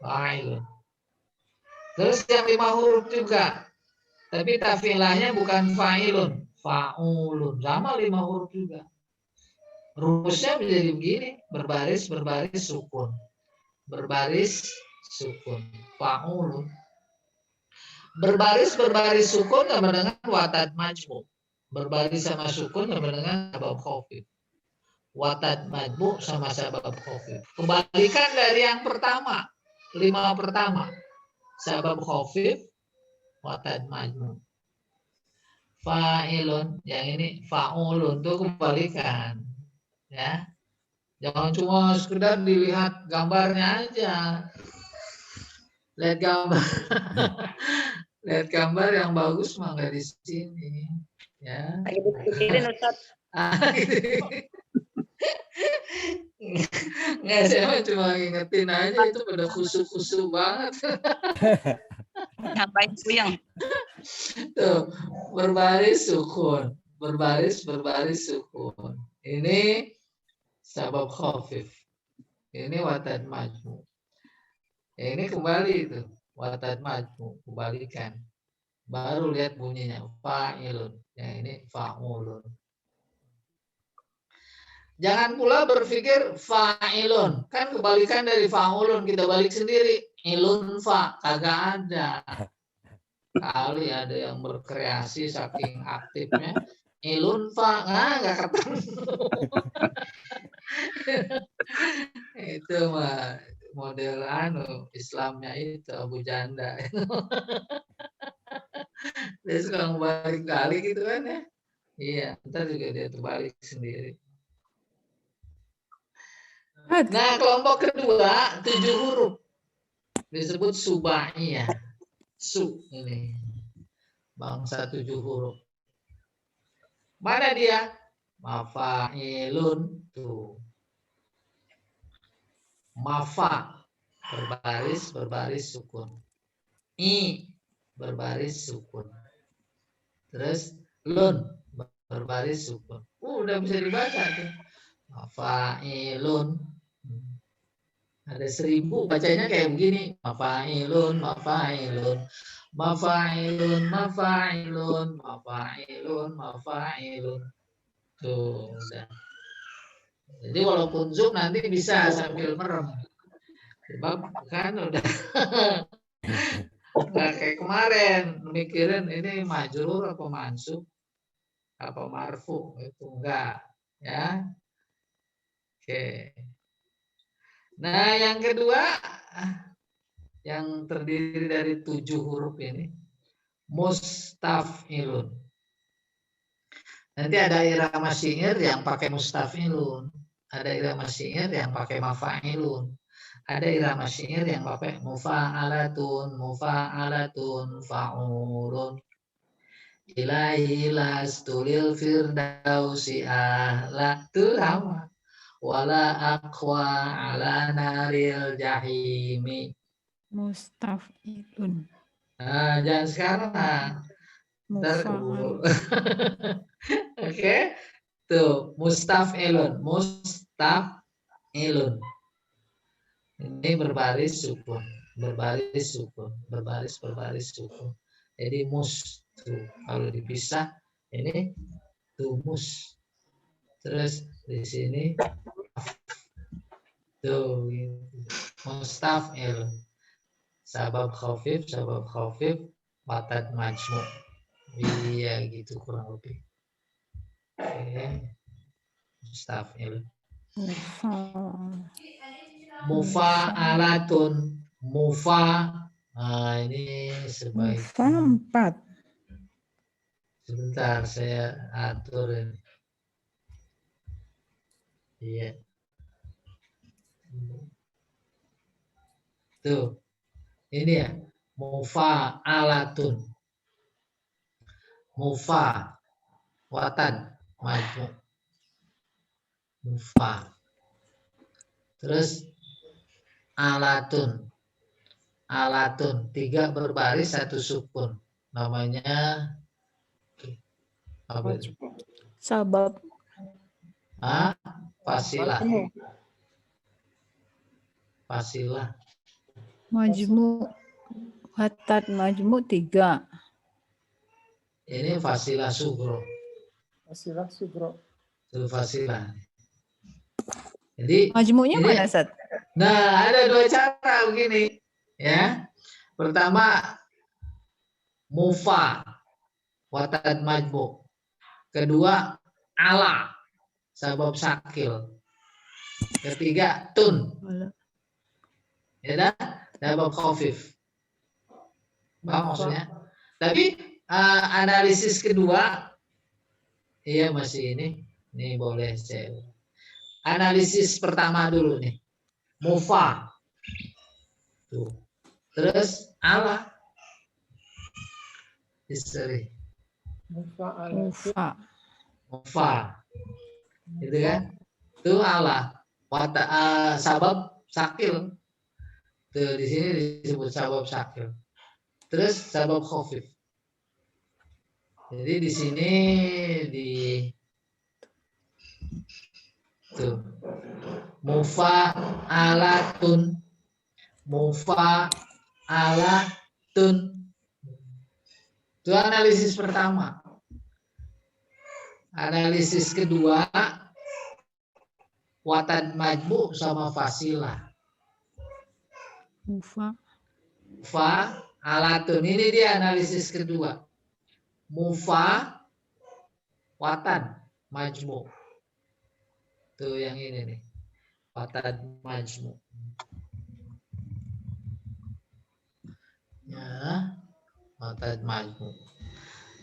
Fa'ilun. Terus yang 5 huruf juga. Tapi taf'ilahnya bukan fa'ilun, fa'ulun. Sama 5 huruf juga. Rumusnya menjadi begini, berbaris, berbaris, sukun. Berbaris, sukun. Fa'ulun. Berbaris, berbaris, sukun sama dengan watat majmu. Berbaris sama sukun sama dengan sabab khafif. watad majmu sama sabab khafif. Kebalikan dari yang pertama, 5 pertama. Sabab khafif, watad majmu. Fa'ilun, yang ini fa'ulun itu kebalikan. Ya. Jangan cuma sekedar dilihat gambarnya aja. Lihat gambar. Lihat gambar yang bagus mah nggak di sini. Ya. Lagi dipikirin Ustaz. Gitu. Nggak, saya cuma ngingetin aja itu pada khusyuk-khusyuk banget. Ngapain puyeng? Tuh, berbaris sukun, berbaris sukun. Ini sabab khafif. Ini watad majmu. Ini kembali itu watad majmu, kembalikan. Baru lihat bunyinya fa'ilun. Yang ini fa'ulun. Jangan pula berpikir fa'ilun. Kan kebalikan dari fa'ulun. Kita balik sendiri. Ilun fa. Kagak ada. Kali ada yang berkreasi saking aktifnya. Ilun fa. Nggak ketemu. Itu mah model Islamnya itu Abu Janda. Dia suka balik kali gitu kan ya. Iya. Ntar juga dia terbalik sendiri. Nah, kelompok kedua 7 huruf disebut subaiyah. Su ini bangsa 7 huruf. Mana dia? Mafa'ilun tuh. Mafa berbaris sukun. I berbaris sukun. Terus lun berbaris sukun. Udah bisa dibaca tuh. Mafa'ilun. Ada 1000 bacanya kayak begini. Mafa'ilun, mafa'ilun, mafa'ilun, mafa'ilun, mafa'ilun, mafa'ilun. Tuh, udah. Jadi walaupun Zoom nanti bisa sambil merem. Sebab kan udah nggak kayak kemarin mikirin ini majrur apa mansub apa marfu, itu enggak ya. Oke. Nah, yang kedua yang terdiri dari 7 huruf ini mustaf'ilun. Nanti ada irama syair yang pakai mustaf'ilun, ada irama syair yang pakai mafa'ilun, ada irama syair yang pakai mufa'alatun, mufa'alatun, fa'ulun. Ilahi lastulil firdausi ahla, itu sama. Wala aqwa ala naril jahimi. Mustafilun. Nah, jangan sekarang. Mufa'al. Oke. Tuh, mustafilun, mustafilun. Ini berbaris sukun, berbaris sukun, berbaris sukun. Jadi mus tuh kalau dipisah ini tumus. Terus di sini tuh mustafil, sabab khafif, watad majmu. Iya gitu kurang lebih. Oke. Mustafil. Mufa'alatun, mufa. Nah, ini sebaiknya 4. Sebentar saya atur ini. Iya. Tuh. Ini ya. Mufa'alatun. Mufa. Watan. Majmu. Mufa. Terus alatun. Alatun. 3 berbaris 1 sukun. Namanya apa itu? Sabab. Fasilah. Fasilah. Majmu. Watad majmu 3. Ini fasilah sugro. Fasilah sugro. Itu fasilah. Jadi Majmunya ini, mana, Ustaz? Nah, ada 2 cara begini, ya. Pertama, mufa, watad majmu. Kedua, ala, sabab sakil. Ketiga tun, ya dah, sabab khafif. Paham maksudnya? Tapi analisis kedua, iya masih ini boleh saya. Analisis pertama dulu nih, mufa, tuh, terus ala, istri, Mufa. mufa, gitu kan? Itu ala, sabab sakil, tuh di sini disebut sabab sakil. Terus sabab khafif. Jadi di sini tuh mufa alatun itu analisis pertama. Analisis kedua watan majmu sama fasilah. Mufa. Alatun ini dia analisis kedua. Mufa watan majmu. Tuh yang ini nih. Watan majmu. Ya, watan majmu.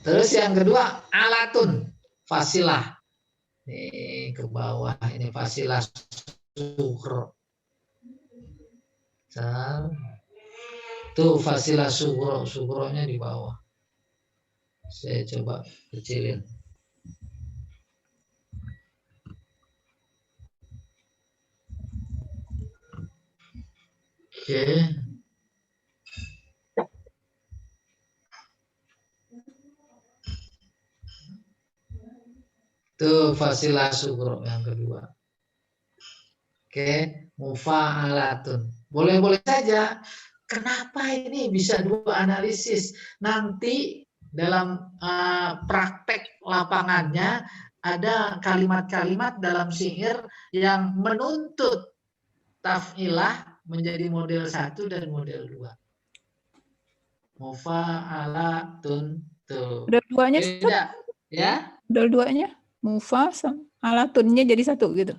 Terus yang kedua alatun fasilah. Ini ke bawah ini fasilah sugro. Tuh fasilah sugro, sugronya di bawah. Saya coba kecilin. Oke. Itu fasilah sugro yang kedua. Oke, mufa'alatun. Boleh-boleh saja. Kenapa ini bisa dua analisis? Nanti dalam praktek lapangannya ada kalimat-kalimat dalam syair yang menuntut taf'ilah menjadi model 1 dan model 2. Mufa'alatun tuh. Dua-duanya Beda, ya? dua-duanya mufa alatunnya jadi satu gitu.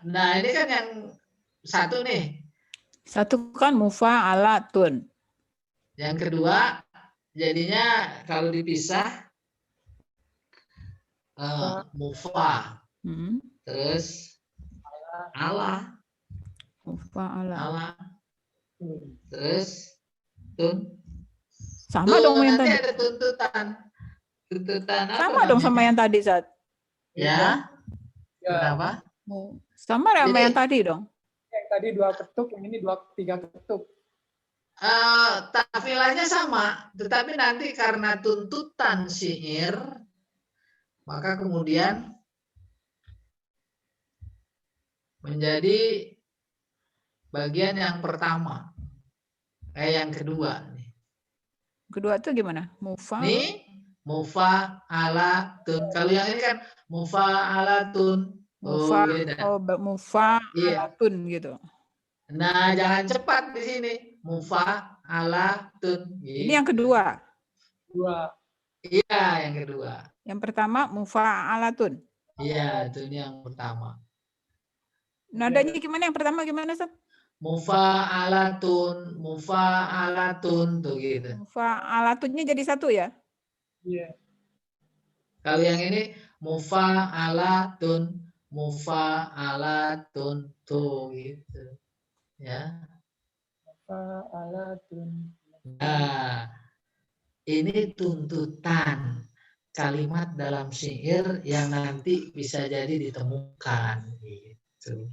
Nah ini kan yang satu nih. Satu kan mufa alatun. Yang kedua jadinya kalau dipisah mufa, terus ala, Mufa ala. terus tun. Sama dong yang nanti tadi. ada tuntutan. Tuntutan apa Sama dong sama namanya? yang tadi saat. Ya. Ya, Kenapa? Sama sama Jadi- yang tadi dong. yang tadi 2 ketuk, yang ini 3 ketuk. Tafilahnya sama, tetapi nanti karena tuntutan syair, maka kemudian menjadi bagian yang pertama, yang kedua. Kedua itu gimana? Mufa. Nih, mufa'alatun. Kalau yang ini kan mufa'alatun. Mufa. Beda. Mufa Iya. alatun gitu. Nah, jangan cepat di sini. Mufa'alatun. Ini yang kedua. 2. Iya, yang kedua. Yang pertama mufa alatun. Iya, itu ini yang pertama. Nadanya gimana? Yang pertama gimana, Ustaz? Mufa'alatun tuh gitu. Mufa alatunnya jadi satu ya? Iya. Kalau yang ini mufa'alatun tuh gitu. Ya. Alatun. Nah, ini tuntutan kalimat dalam syair yang nanti bisa jadi ditemukan gitu.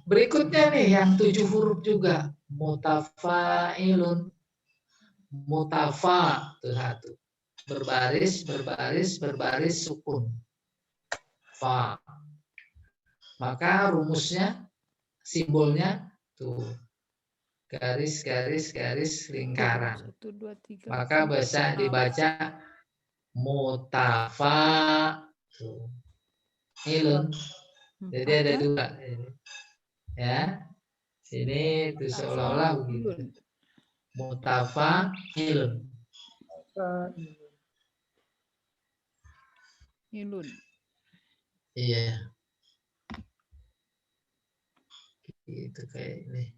Berikutnya nih yang 7 huruf juga, mutafa'ilun. Mutafa itu satu. Berbaris sukun. Fa. Maka rumusnya, simbolnya tuh garis lingkaran. 1, 2, 3. Maka bisa dibaca mutafa tuh. Ilun. Jadi ada 2. Ya. Sini itu seolah-olah begitu. Mutafa ilun. Ilun. Iya. Itu kayak ini.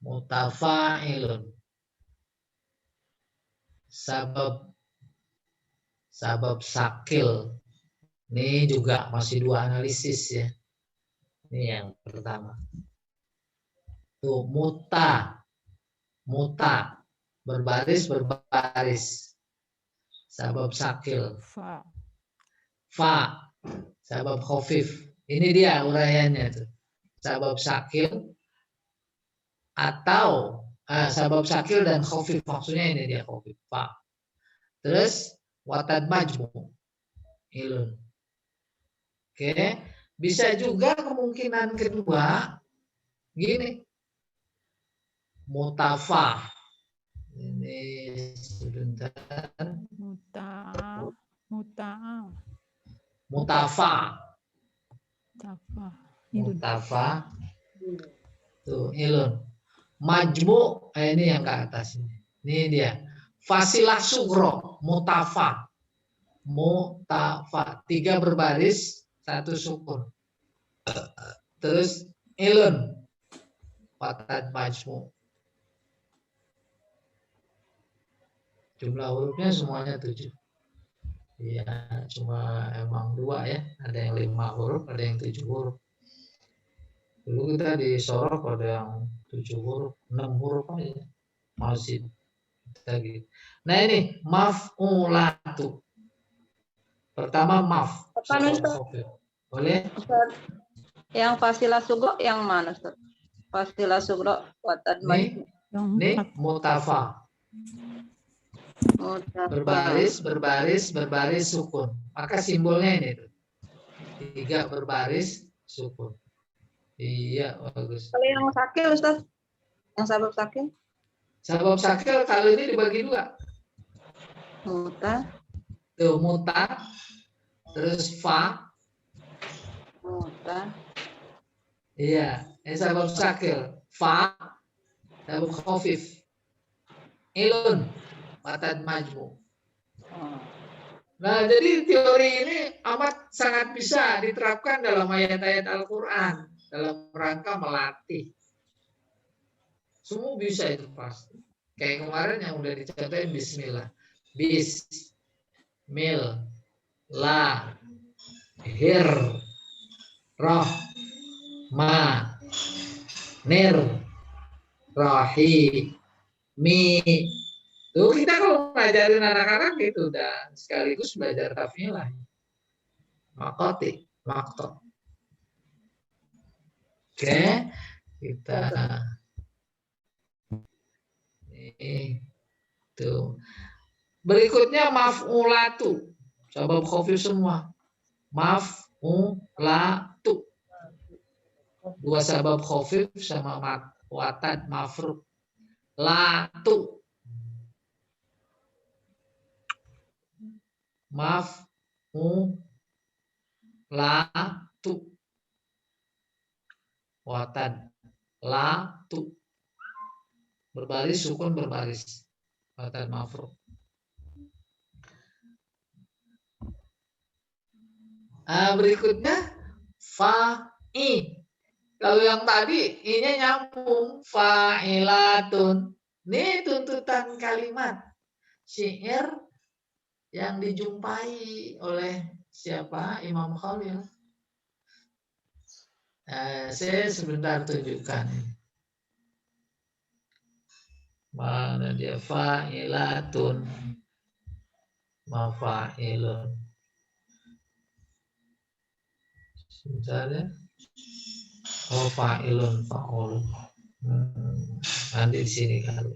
Mutafa'ilun. Sabab sakil. Ini juga masih dua analisis ya. Ini yang pertama. Tuh muta. Berbaris. Sabab sakil. Fa. Sabab khafif. Ini dia uraiannya tuh. Sabab sakil atau sabab sakil dan khafif, maksudnya ini dia khafif. Fa. Terus watad majmu. Ilun. Oke, bisa juga kemungkinan kedua gini. Mutafa. Ini sebentar. Mutafa. Ilun. Mutafa. Tuh, ilun. Majmu, ini yang ke atas ini. Ini dia. Fasilah sugro, mutafa. 3 berbaris, 1 sukun. Terus ilun. Watad majmu. Jumlah hurufnya semuanya 7. Iya, cuma emang 2 ya. Ada yang 5 huruf, ada yang 7 huruf. Dulu kita di Sorok ada yang 7 huruf, 6 huruf aja. Masih kita gitu. Nah ini maf'ulatu. Pertama maf. Apa, Ustaz? Boleh? Ustaz, yang fasilah sugro yang mana, Ustaz? Fasilah sugro watad majmu. Ini mutafa. Berbaris sukun. Maka simbolnya ini tuh. 3 berbaris sukun. Iya, bagus. Kalau yang sakil, Ustaz? Yang sabab sakil? Sabab sakil kalau ini dibagi 2. Muta. Tuh, muta. Terus fa. Muta. Iya, sabab sakil. Fa. Sabab khafif. Ilun. Watad majmu. Nah, jadi teori ini amat sangat bisa diterapkan dalam ayat-ayat Al-Quran. Dalam rangka melatih. Semua bisa itu pasti. Kayak kemarin yang udah dicontohin bismillah. Bismillah. Tuh kita kalau ngajarin anak-anak itu udah sekaligus belajar tafmilah. Makoti. Oke, kita itu. Berikutnya maf'ulatu. Sabab khafif semua. Maf'ulatu. 2 sabab khafif sama watad mafru. Latu. Maf'ulatu. Watad latu. Berbaris sukun berbaris. Watad mafru. Berikutnya fa'i. Kalau yang tadi ini nyambung fa'ilatun. Ini tuntutan kalimat syair yang dijumpai oleh siapa? Imam Khalil. Saya sebentar tunjukkan. Mana dia fa'ilatun, mafa'ilun. Sebentar ya. Oh fa'ilun, fa'ul. Nanti di sini kali.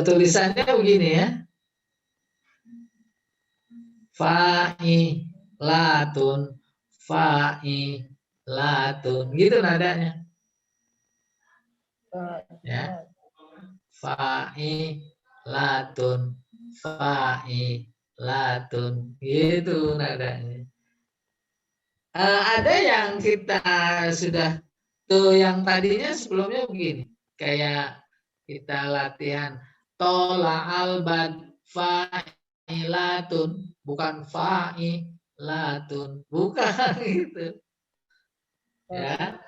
Tulisannya begini ya. Fa'ilatun. Gitu nadanya. Ya. Fa'ilatun. Gitu nadanya. Ada yang kita sudah tuh yang tadinya sebelumnya begini. Kayak kita latihan tola albad fa'ilatun, bukan fa'ilatun, bukan gitu. Ya,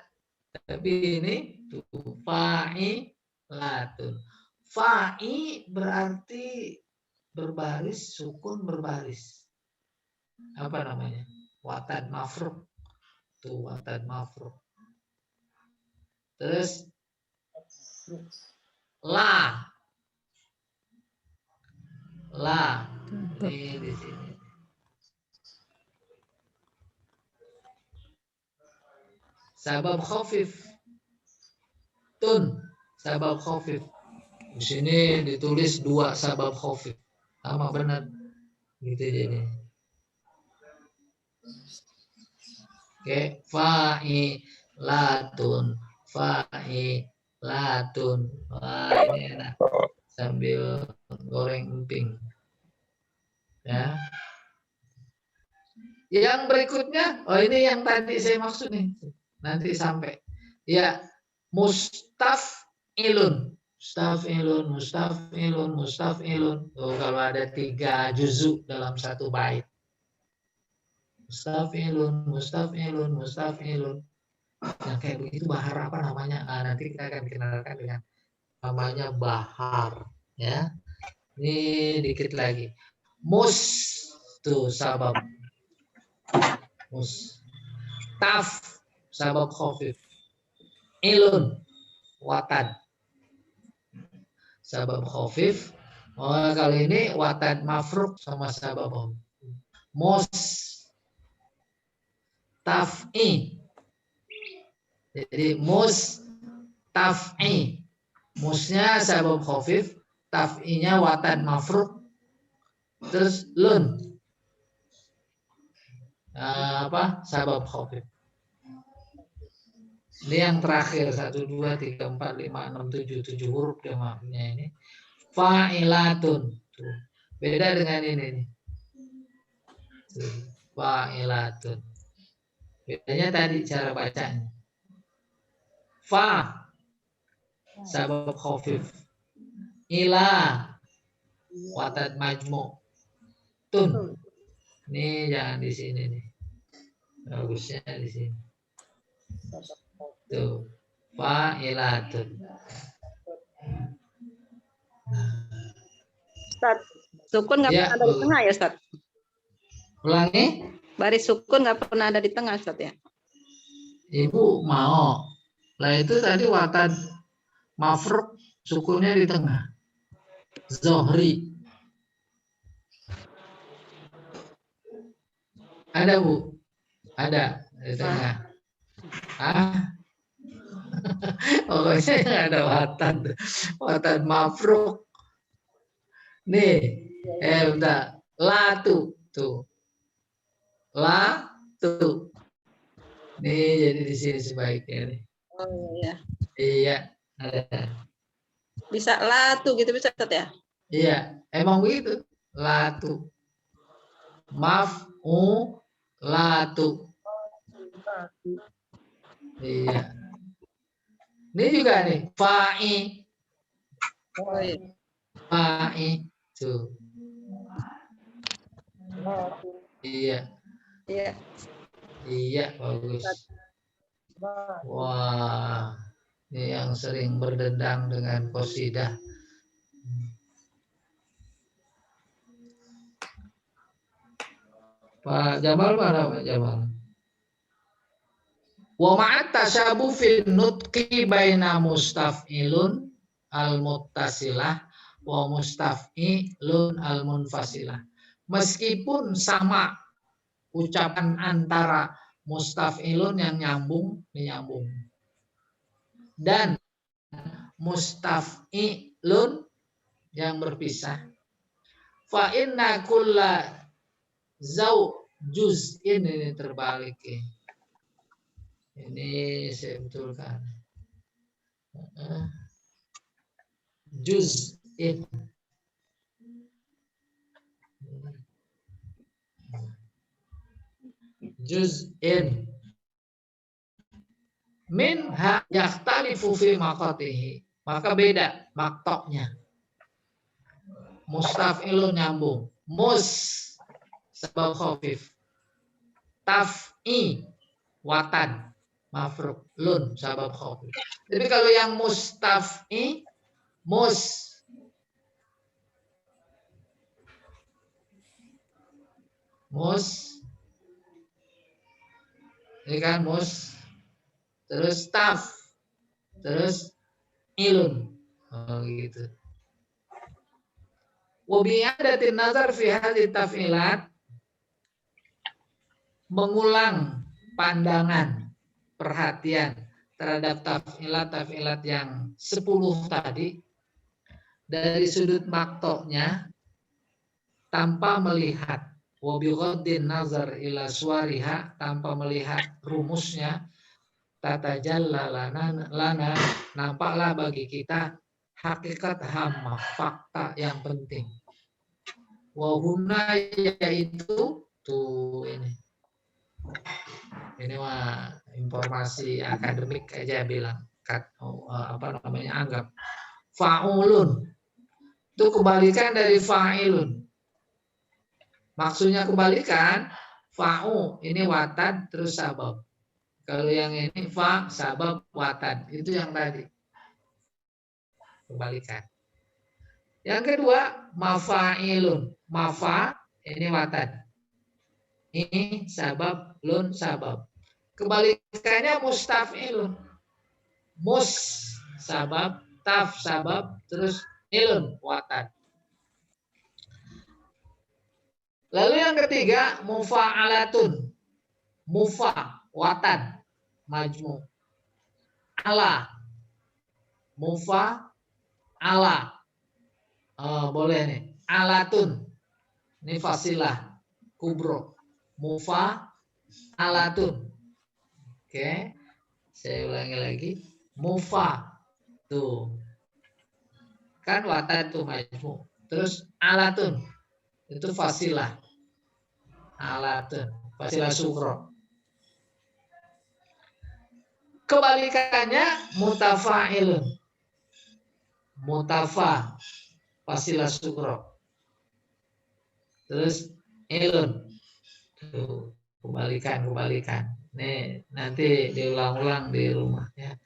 tapi ini fa'ilatun. Fa'i berarti berbaris, sukun berbaris. Apa namanya? Watan mafruk. Tuh, watan mafruk. Terus la. Ini di sini. Sabab khafif. Tun, sabab khafif. Di sini ditulis 2 sabab khafif. Sama benar. Gitu jadi. Oke, fa'ilatun, fa'ilatun. Wah, ini enak. Sambil goreng emping. Ya. Yang berikutnya, oh ini yang tadi saya maksud nih. Nanti sampai. Ya, mustaf'ilun. Mustaf'ilun, mustaf'ilun, mustaf'ilun. Oh, kalau ada 3 juzuk dalam 1 bait. Mustaf'ilun, mustaf'ilun, mustaf'ilun. Yang kayak begitu bahar apa namanya? Nah, nanti kita akan kenalkan dengan namanya bahar. Ya, ini dikit lagi. Mus, tuh sabab. Mus. Taf, sabab khafif. Ilun, watan. Sabab khafif. Oh, kali ini watan mafruk sama sabab khafif. Mus. Taf'i. Jadi mus taf'i. Musnya sabab khafif, taf'inya watan mafruk. Terus lun. Sabab khafif. Ini yang terakhir 1 2 3 4 5 6 7 huruf jamaknya ini. Fa'ilatun. Tuh. Beda dengan ini nih. Fa'ilatun. Bedanya tadi cara bacanya. Fa sabab khafif. Ila watan majmu. Tun. Ini jangan di sini nih. Bagusnya di sini. Tuh. Fa'ilatun. Ustaz, sukun nggak pernah ada di tengah ya, Ustaz? Ulangi. Baris sukun nggak pernah ada di tengah, Ustaz ya? Ibu mau. Lah itu tadi watan mafruk sukunnya di tengah. Zohri. Ada Bu? Ada di tengah. Pokoknya nggak ada watan. Watan mafruk. Nih, udah. Latu. Tuh. Latu. Nih jadi di sini sebaiknya nih. Oh iya. Iya, ada. Bisa latu gitu bisa Ustaz ya? Iya, emang begitu. Latu. Latu. Iya. Ini juga nih, fa'i. Oh iya. Fa'i. Tuh. Iya. Iya. Iya, bagus. Wah, ini yang sering berdendang dengan qasidah. Pak Jamal mana Pak Jamal? Wa ma'at tasyabuh fil nutqi baina mustaf'ilun al-muttasilah wa mustaf'ilun al-munfasilah. Meskipun sama ucapan antara mustaf'ilun yang nyambung dan mustaf'ilun yang berpisah. Fa inna kulla juz'in, ini terbalik ya. Ini saya betulkan. Juz'in. Minha yakhtalifu fi maqatihi. maka beda maktoknya. Mustaf'ilun nyambung. Mus sabab khafif. Taf'i watan mafruk. Lun sabab khafif. Tapi kalau yang mustaf'i mus ini kan mus, terus taf, terus ilun, gitu. Wabi'adatin nazar fi hadhihi taf'ilat, mengulang pandangan perhatian terhadap taf'ilat yang 10 tadi dari sudut maktoknya tanpa melihat, wabi'adatin nazar ila suwariha, tanpa melihat rumusnya, tatajalla lana, nampaklah bagi kita hakikat hamma, fakta yang penting. Wahuna yaitu tuh ini mah informasi akademik aja bilang anggap fa'ulun itu kebalikan dari fa'ilun. Maksudnya kebalikan, fa'u ini watan terus sabab. Kalau yang ini fa sabab watan, itu yang tadi. Kebalikan. Yang kedua, mafa'ilun. Mafa ini watan. Ini sabab, lun sabab. Kebalikannya mustaf'ilun. Mus sabab, taf sabab, terus ilun watan. Lalu yang ketiga, mufa'alatun. Mufa watan majmu. Ala. Mufa ala. Boleh nih. Alatun. Ini fasilah kubro. Mufa alatun. Oke. Saya ulangi lagi. Mufa. Tuh. Kan watan tuh majmu. Terus alatun. Itu fasilah. Alatun. Fasilah sukro. Kebalikannya mutafa'ilun. Mutafa. Fasilah sukro. Terus ilun. Tuh, kebalikan. Nih, nanti diulang-ulang di rumah ya.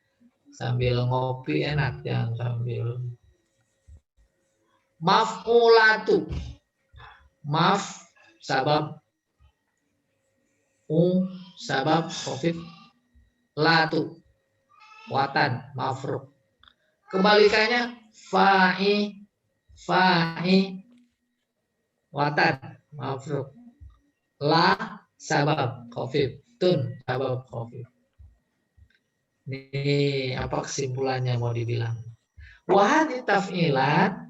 Sambil ngopi enak, jangan sambil. Maf'ulatu. Maf sabab sabab khafif latu watan mafruk. Kebalikannya fa'i watan mafruk. La sabab khafif, tun sabab khafif. Ini apa kesimpulannya mau dibilang? Wahadi taf'ilah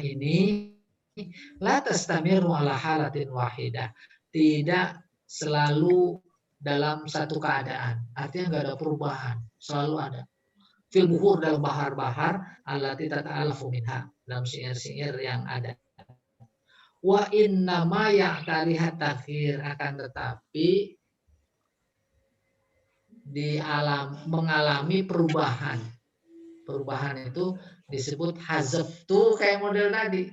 ini la tastamiru ala halatin wahidah. Tidak selalu dalam satu keadaan. Artinya nggak ada perubahan. Selalu ada. Fil buhur dalam bahar-bahar allati tata'alafu minha. Dalam syair-syair yang ada. Wa innama ya'tarihat takhir. Akan tetapi mengalami perubahan. Perubahan itu disebut hazaf. Tuh kayak model tadi.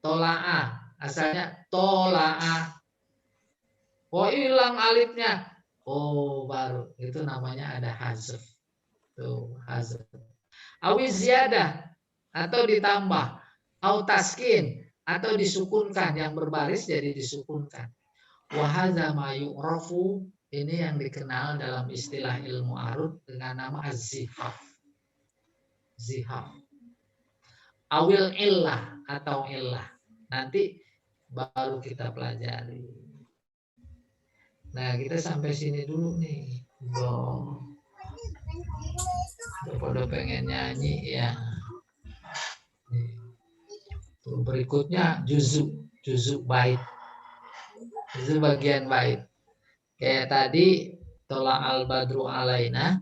Tola'a, asalnya tola'a. Oh hilang alifnya. Oh baru, itu namanya ada hazaf. Tuh hazaf. Awi ziyadah atau ditambah. Au taskin atau disukunkan, yang berbaris jadi disukunkan. Wa hadza ma yu'rafu, ini yang dikenal dalam istilah ilmu arud dengan nama az-zihaf. Zihaf. Awil illah atau illah. Nanti baru kita pelajari. Nah, kita sampai sini dulu nih. Udah pengen nyanyi ya. Tuh, berikutnya juzuk bait. Itu bagian bait. Kayak tadi Tola al-Badru alaina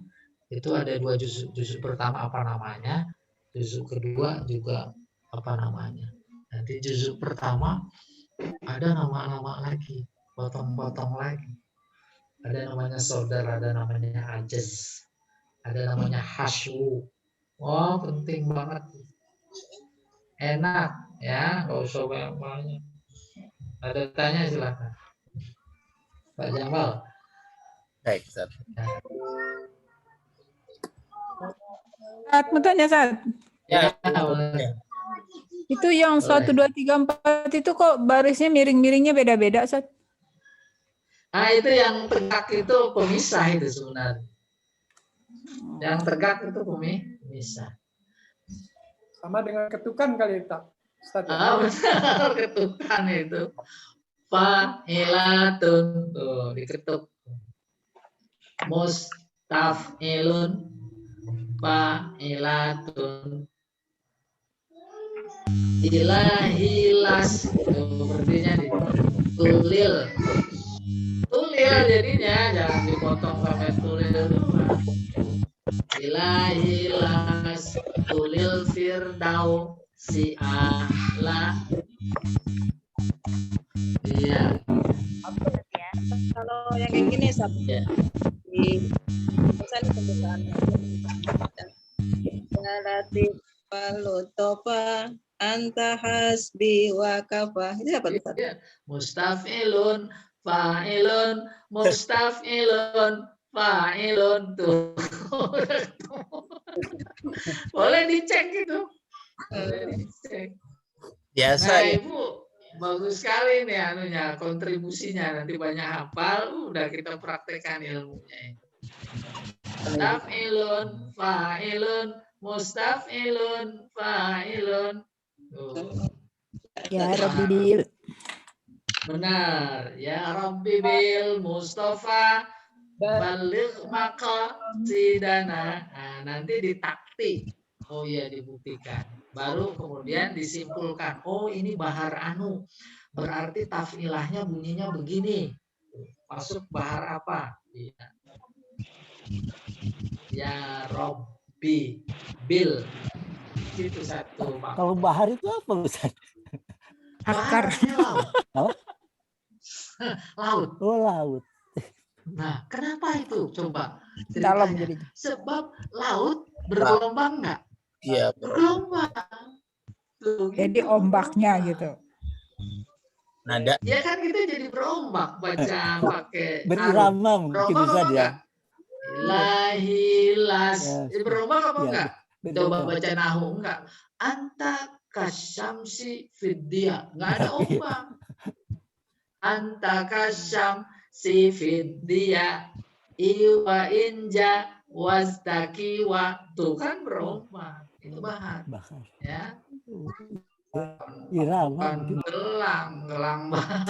itu ada 2 juzuk. Juzuk pertama apa namanya? Juzuk kedua juga apa namanya? Nanti juzuk pertama ada nama-nama lagi, potong-potong lagi. Ada namanya saudara, ada namanya ajaz. Ada namanya haswu. Oh, penting banget. Enak ya, nggak usah banyak-banyak. Ada tanya silakan. Pak Jamal. Baik, Ustaz. Saat mau tanya saat. Ya, boleh. Itu yang 1, 2, 3, 4 itu kok barisnya miring-miringnya beda-beda, Sat? Ah, itu yang tegak itu pemisah itu sebenarnya. Yang tegak itu pemisah. Sama dengan ketukan kali tak. Ustaz, ya? Ah, benar, ketukan itu. Fa'ilatun. Tuh, diketuk. Mustaf'ilun. Fa'ilatun. Ilahilas. Tuh, berartinya ditulil. Tulil jadinya, jangan dipotong sampai tulil. Ilahilas. Tulil firdau. Si a'la. Iya. Kalau yang kayak gini, Sat, Ya. di misalnya pembukaan. Latif walutofa anta hasbi wa kafa. Itu apa tuh? Sat? Iya. Mustaf'ilun, fa'ilun, mustaf'ilun, fa'ilun. Tuh. Boleh dicek itu. Boleh dicek. Biasa Nah, ya. Ibu, bagus sekali nih anunya, kontribusinya. Nanti banyak hafal, udah kita praktekkan ilmunya. Mustaf'ilun, fa'ilun, mustaf'ilun, fa'ilun. Tuh. Ya Rabbi bil. Benar. Ya Rabbi bil Mustafa balik maqasidana. Nah, nanti ditakti. Oh iya, dibuktikan. Baru kemudian disimpulkan. Oh, ini bahar anu. Berarti taf'ilahnya bunyinya begini. Masuk bahar apa? Iya. Ya Rabbi bil. Itu satu, Pak. Kalau bahar itu apa, Ustaz? Akar. Baharnya laut. Apa? Laut. Oh, laut. Nah, kenapa itu? Coba Dalam ceritanya. jadi. Sebab laut bergelombang nggak? Iya, Bergelombang. Tuh, Jadi gitu, ombaknya bergelombang. gitu. nada. Ya kan kita jadi berombak baca pakai arung. Berirama mungkin Berombak Ustaz apa ya. enggak? Ilahilas. Ya, Berombak apa ya, enggak? betul. Coba baca nahu enggak? Anta kasyamsi fidya. Enggak ada ombak. Anta kasyamsi fidya. Iwa inja wastakiwa. Tuh kan berombak. Itu bahar. Bahar. Ya. Irama Bukan mungkin. gelang bahar.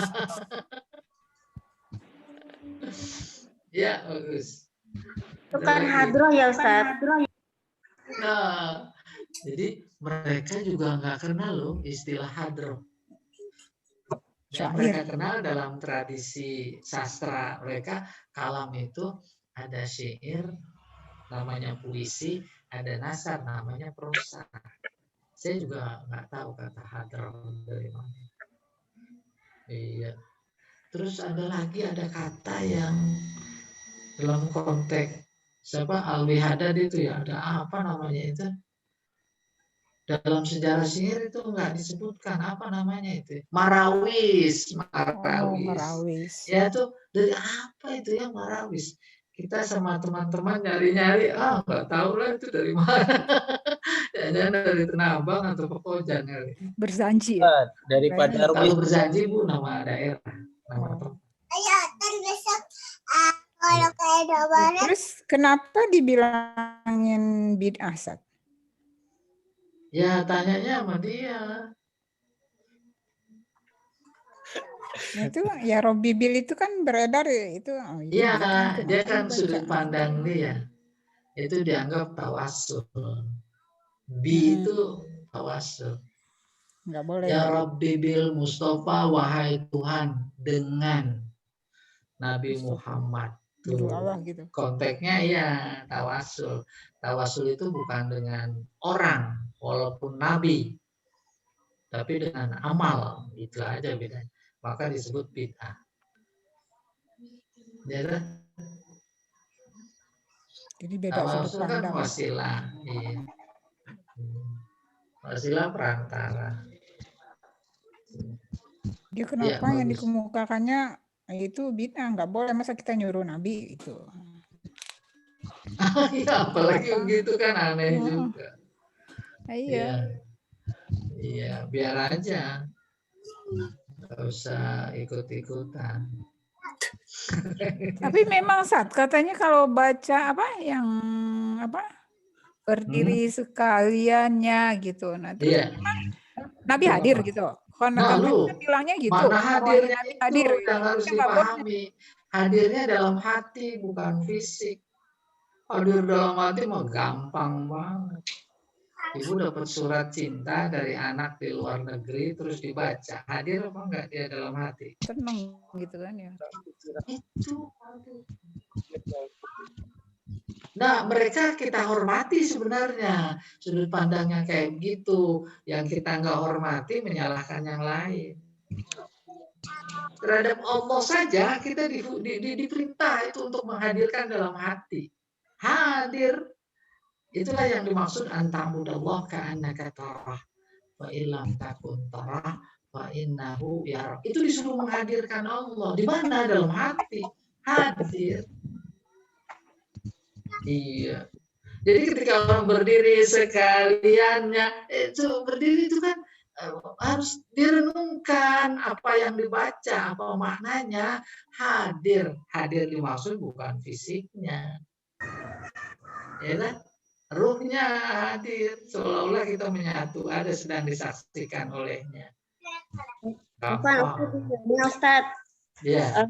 Ya, bagus. Bukan hadroh ya Ustaz. Nah, jadi mereka juga nggak kenal loh istilah hadroh. Yang mereka kenal dalam tradisi sastra mereka, kalam itu ada syair, namanya puisi, ada nasar, namanya prosa. Saya juga nggak tahu kata hadroh dari mana. Iya. Terus ada kata yang dalam konteks siapa Alwi Haddad itu ya, ada apa namanya itu? Dalam sejarah syair itu nggak disebutkan apa namanya itu. Marawis. Oh, marawis. Ya itu dari apa itu ya marawis? Kita sama teman-teman nyari-nyari, nggak tahu lah itu dari mana. Jangan dari Tenabang atau Pekojan kali. Berzanji ya? Daripada Kalau Berzanji Bu nama daerah, nama tempat. Ayo, ntar besok kalau kayak Barat. Terus kenapa dibilangin bid'ah, Sat? Ya tanyanya sama dia. Itu ya Robbi Bil itu kan beredar itu. Iya, dia kan sudut pandang dia. Itu dianggap tawasul. Itu tawasul. Nggak boleh. Ya Rabbi bil Mustafa, wahai Tuhan dengan Nabi Muhammad. Tuh. Allah gitu. Konteksnya ya tawasul. Tawasul itu bukan dengan orang, walaupun Nabi, tapi dengan amal. Itu aja bedanya. Maka disebut bid'ah. Ya, Jadi beda sudut Tawasul kan pandang. wasilah. Iya. Wasilah perantara. Dia kenapa yang bagus. dikemukakannya itu bid'ah, nggak boleh, masa kita nyuruh Nabi itu. Iya, apalagi Apa? begitu kan aneh Heeh. juga. Iya. Iya, biar aja. Nggak usah ikut-ikutan. Tapi memang katanya kalau baca yang berdiri sekaliannya gitu. Nah, terus Iya. Nabi hadir gitu. Karena Nah, kami lu, kan bilangnya gitu. Mana arwahnya hadirnya Nabi itu hadir. yang harus Kita nggak boleh. dipahami. Hadirnya dalam hati, bukan fisik. Hadir dalam hati mah gampang banget. Ibu dapat surat cinta dari anak di luar negeri, terus dibaca. Hadir apa enggak dia dalam hati? Seneng gitu kan ya. Itu. Nah, mereka kita hormati sebenarnya. Sudut pandangnya kayak gitu. Yang kita nggak hormati menyalahkan yang lain. Terhadap Allah saja kita diperintah itu untuk menghadirkan dalam hati. Hadir. Itulah yang dimaksud antamudallah ka'annaka tarah. Wa illam takun tarah wa innahu yarah. Itu disuruh menghadirkan Allah. Di mana? Dalam hati. Hadir. Iya. Jadi ketika orang berdiri sekaliannya, itu berdiri itu kan harus direnungkan apa yang dibaca, apa maknanya. Hadir. Hadir dimaksud bukan fisiknya. Ya kan? Ruhnya hadir, seolah-olah kita menyatu, ada sedang disaksikan olehnya. Ustaz, Ya.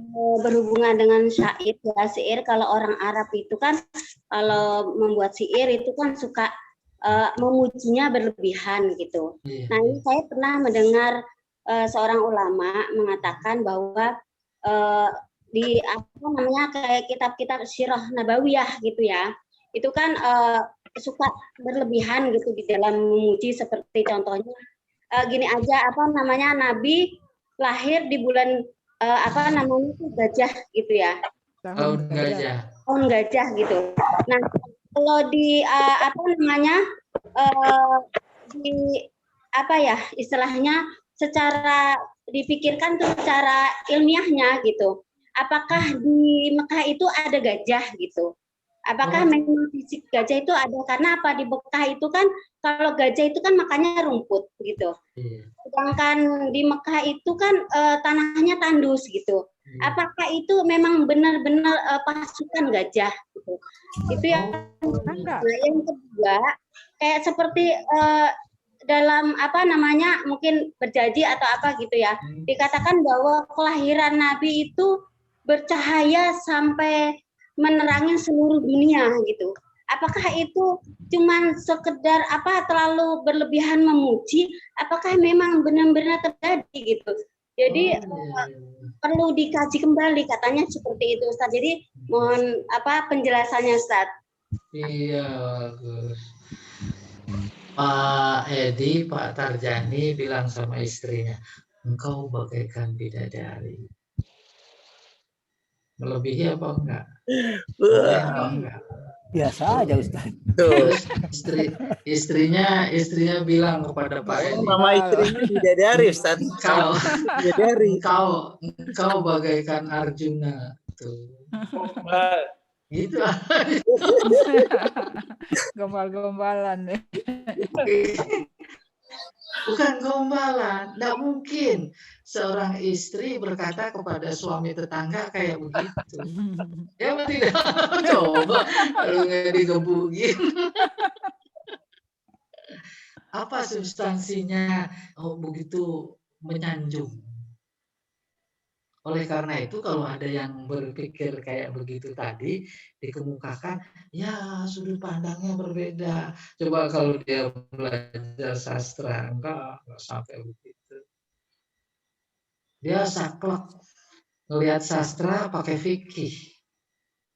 berhubungan dengan syair, ya syair kalau orang Arab itu kan kalau membuat syair itu kan suka memujinya berlebihan gitu. Ya. Nah ini saya pernah mendengar seorang ulama mengatakan bahwa di kayak kitab-kitab Sirah Nabawiyah gitu ya, itu kan suka berlebihan gitu di dalam memuji, seperti contohnya gini aja, Nabi lahir di bulan gajah gitu ya, Tahun gajah gitu. Nah kalau di istilahnya secara dipikirkan tuh secara ilmiahnya gitu, apakah di Mekah itu ada gajah gitu? Apakah memang fisik gajah itu ada? Karena apa, di Mekah itu kan kalau gajah itu kan makannya rumput gitu. Sedangkan di Mekah itu kan tanahnya tandus gitu. Apakah itu memang benar-benar pasukan gajah gitu? Itu yang kedua, kayak seperti dalam mungkin berjanji atau apa gitu ya. Dikatakan bahwa kelahiran Nabi itu bercahaya sampai menerangi seluruh dunia gitu. Apakah itu cuman sekedar terlalu berlebihan memuji? Apakah memang benar-benar terjadi gitu? Jadi perlu dikaji kembali, katanya seperti itu, Ustaz. Jadi mohon penjelasannya, Ustaz. Iya, bagus. Pak Edi, Pak Tarjani bilang sama istrinya, engkau bagaikan bidadari. Melebihi apa enggak? Boleh apa enggak? Biasa aja Ustaz. Terus istrinya bilang kepada Pak Edi, Nama istrinya bidadari, Ustaz. Bidadari. Engkau bagaikan Arjuna. Tuh. Gitu. Gombal-gombalan. Bukan gombalan, tidak mungkin seorang istri berkata kepada suami tetangga kayak begitu. Ya tidak, coba kalau nggak digebukin. Apa substansinya? Oh begitu menyanjung. Oleh karena itu kalau ada yang berpikir kayak begitu tadi, dikemukakan, ya sudut pandangnya berbeda. Coba kalau dia belajar sastra, enggak sampai begitu. Dia saklek, ngelihat sastra pakai fikih.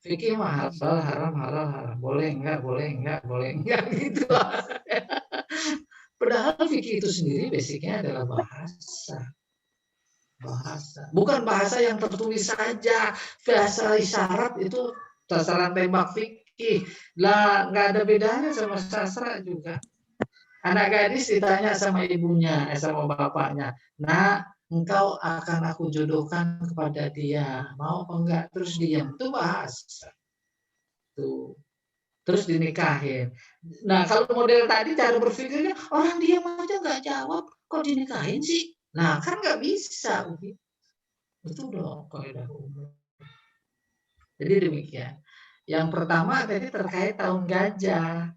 Fikih mah halal, haram, boleh enggak gitu. Padahal fikih itu sendiri basicnya adalah bahasa. Bukan bahasa yang tertulis saja. Bahasa isyarat itu sasaran tembak fikih. fikih. Lah nggak ada bedanya sama sastra juga. Anak gadis ditanya sama ibunya, sama bapaknya, "Nak, engkau akan aku jodohkan kepada dia, mau apa enggak?" Terus diam, itu bahasa. Tuh. Terus dinikahin. Nah, kalau model tadi cara berpikirnya, orang diam aja nggak jawab, kok dinikahin sih? Nah, kan nggak bisa. Itu dong kaidah umum. Jadi demikian. Yang pertama tadi terkait tahun gajah.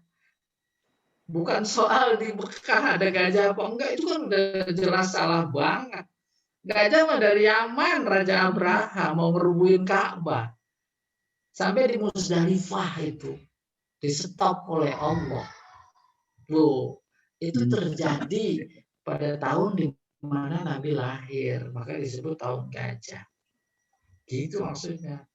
Bukan soal di Mekah ada gajah apa enggak, itu kan udah jelas salah banget. Gajah mah dari Yaman, Raja Abraha mau ngerubuhin Ka'bah. Sampai di Musdalifah itu di-stop oleh Allah. Loh, itu terjadi pada tahun di mana Nabi lahir, maka disebut tahun gajah. Gitu maksudnya.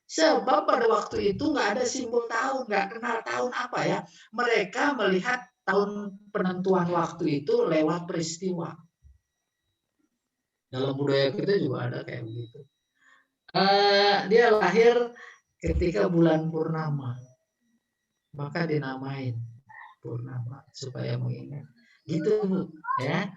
Sebab pada waktu itu nggak ada simbol tahun, nggak kenal tahun apa ya. Mereka melihat tahun penentuan waktu itu lewat peristiwa. Dalam budaya kita juga ada kayak begitu. Dia lahir ketika bulan purnama, maka dinamain purnama supaya mengingat. Gitu ya.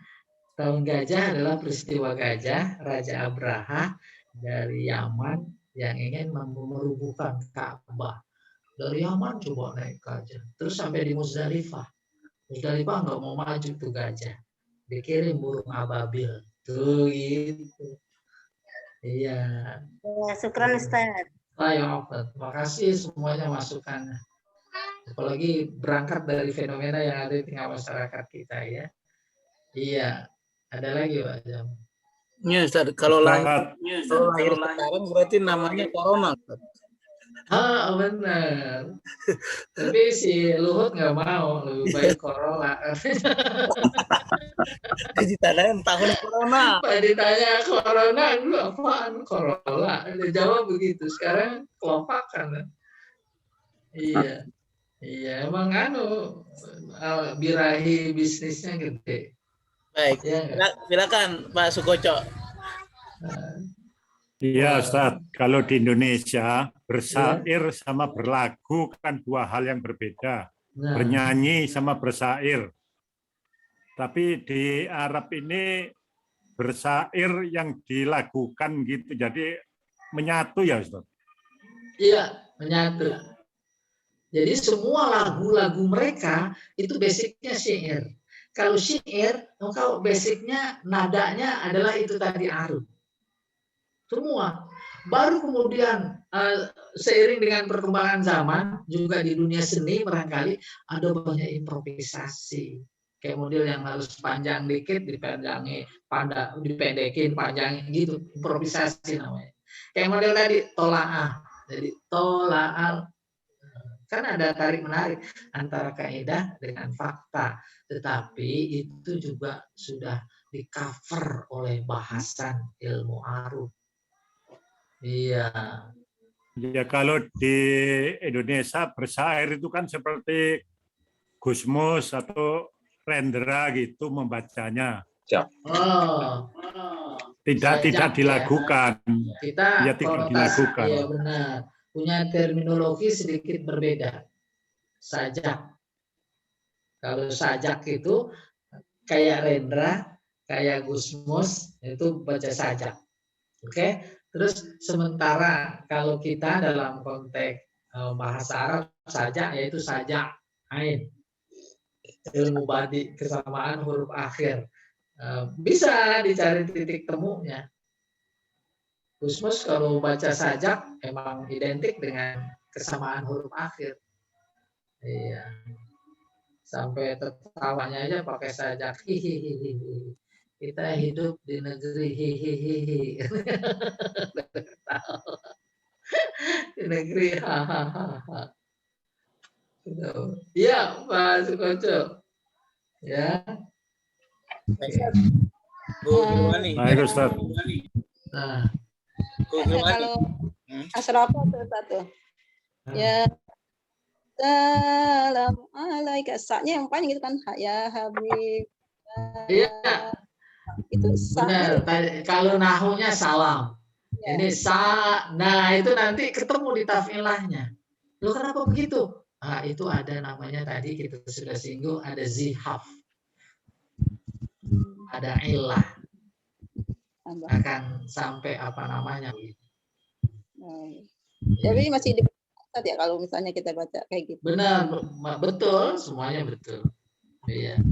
Tahun gajah adalah peristiwa gajah Raja Abraha dari Yaman yang ingin merubuhkan Ka'bah. Dari Yaman coba naik gajah, terus sampai di Musdalifah. Musdalifah nggak mau maju tuh gajah, dikirim burung ababil. Tuh gitu. Iya. Ya, syukran Ustaz. Ayo, makasih semuanya masukannya. Apalagi berangkat dari fenomena yang ada di tengah masyarakat kita ya. Iya. Ada lagi Pak Jam? Ya, Ustaz, kalau lahir sekarang berarti namanya corona, Ustaz. Ah, benar. Tapi si Luhut nggak mau, lebih baik Corolla. Ditanyain tahun corona. Pak ditanya Corona, dulu apaan? Corolla. Dia jawab begitu. Sekarang kelompakan. Iya. Iya, emang birahi bisnisnya gede. Baik, Ya, silakan Pak Sukoco. Iya Ustaz, kalau di Indonesia bersair sama berlagu kan dua hal yang berbeda. nah, Bernyanyi sama bersair. Tapi di Arab ini bersair yang dilakukan gitu, jadi menyatu ya Ustaz? iya, menyatu. Jadi semua lagu-lagu mereka itu basicnya syair. Kalau syair, engkau basicnya nadanya adalah itu tadi arud. Semua. Baru kemudian seiring dengan perkembangan zaman juga di dunia seni barangkali ada banyak improvisasi. Kayak model yang harus panjang dikit dipendekin, panjangin gitu, improvisasi namanya. Kayak model tadi tolaah. Jadi tolaah kan ada tarik menarik antara kaidah dengan fakta, tetapi itu juga sudah di-cover oleh bahasan ilmu arud. Iya. Ya kalau di Indonesia bersair itu kan seperti Gusmus atau Rendra gitu membacanya. Oh. Tidak dilakukan. Kita ya tidak dilakukan. Iya benar. Punya terminologi sedikit berbeda. Sajak. Kalau sajak itu kayak Rendra, kayak Gusmus itu baca sajak. Oke? Terus sementara kalau kita dalam konteks bahasa Arab sajak yaitu sajak ain. Ilmu badi kesamaan huruf akhir. Bisa dicari titik temunya. Gusmus kalau baca sajak emang identik dengan kesamaan huruf akhir. Iya. Sampai tertawanya aja pakai sajak. Hihihi. Kita hidup di negeri hihihi. Di negeri hahaha. Iya, Pak Sukoco. Ya. Bu Firmani. Baik Ustaz. Nah, Bu Firmani. Kalau asrafa tuh satu. Ya. Salam alaika. Saknya yang panjang gitu kan. Ya Habib. iya. Itu Benar. Kalau nahunya salam. Ya. Ini nah itu nanti ketemu di tafilahnya. Loh kenapa begitu? Ah, itu ada namanya tadi kita sudah singgung, ada zihaf. Ada illah. Akan sampai apa namanya. Jadi masih di ya kalau misalnya kita baca kayak gitu. Benar, betul, semuanya betul. Iya.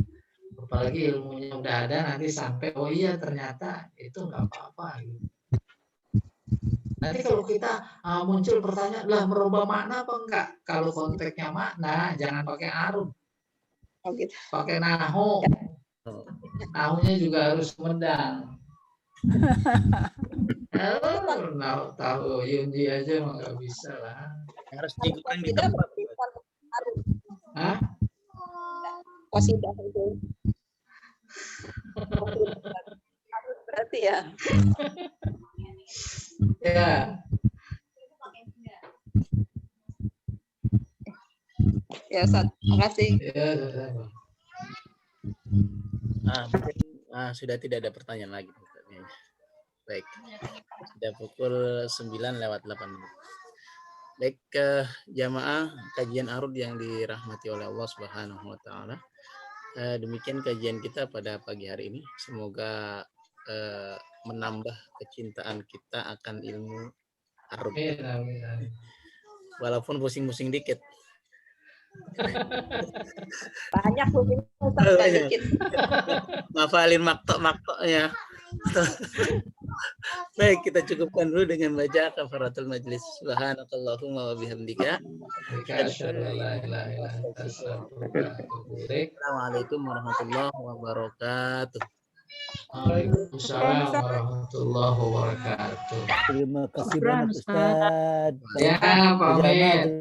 Apalagi ilmunya udah ada, nanti sampai, oh iya ternyata itu nggak apa-apa. Gitu. Nanti kalau kita muncul pertanyaan, lah merubah makna apa enggak? Kalau konteksnya makna, jangan pakai arud. Oh, gitu. Pakai nahu. Nahunya juga harus Sumedang. Tahu Yunji aja mah nggak bisa lah. Harus digunakan di tempat. Hah? Qasidah itu. Berarti ya. Ya. Ya, Ustaz. Makasih. Ya, sama-sama. Mungkin sudah tidak ada pertanyaan lagi. Baik, sudah pukul 9:08. Baik, jamaah kajian Arud yang dirahmati oleh Allah Subhanahu wa taala. Demikian kajian kita pada pagi hari ini. Semoga menambah kecintaan kita akan ilmu Arud. Walaupun pusing-pusing dikit. Banyak mungkin Ustaz dikit. Ngafalin maktok-maktoknya. Baik, kita cukupkan dulu dengan baca kafaratul majlis. Subhanakallahumma wa bihamdika. Assalamualaikum warahmatullahi wabarakatuh. Waalaikumsalam warahmatullahi wabarakatuh. Terima kasih banyak Ustaz. Ya, pamit.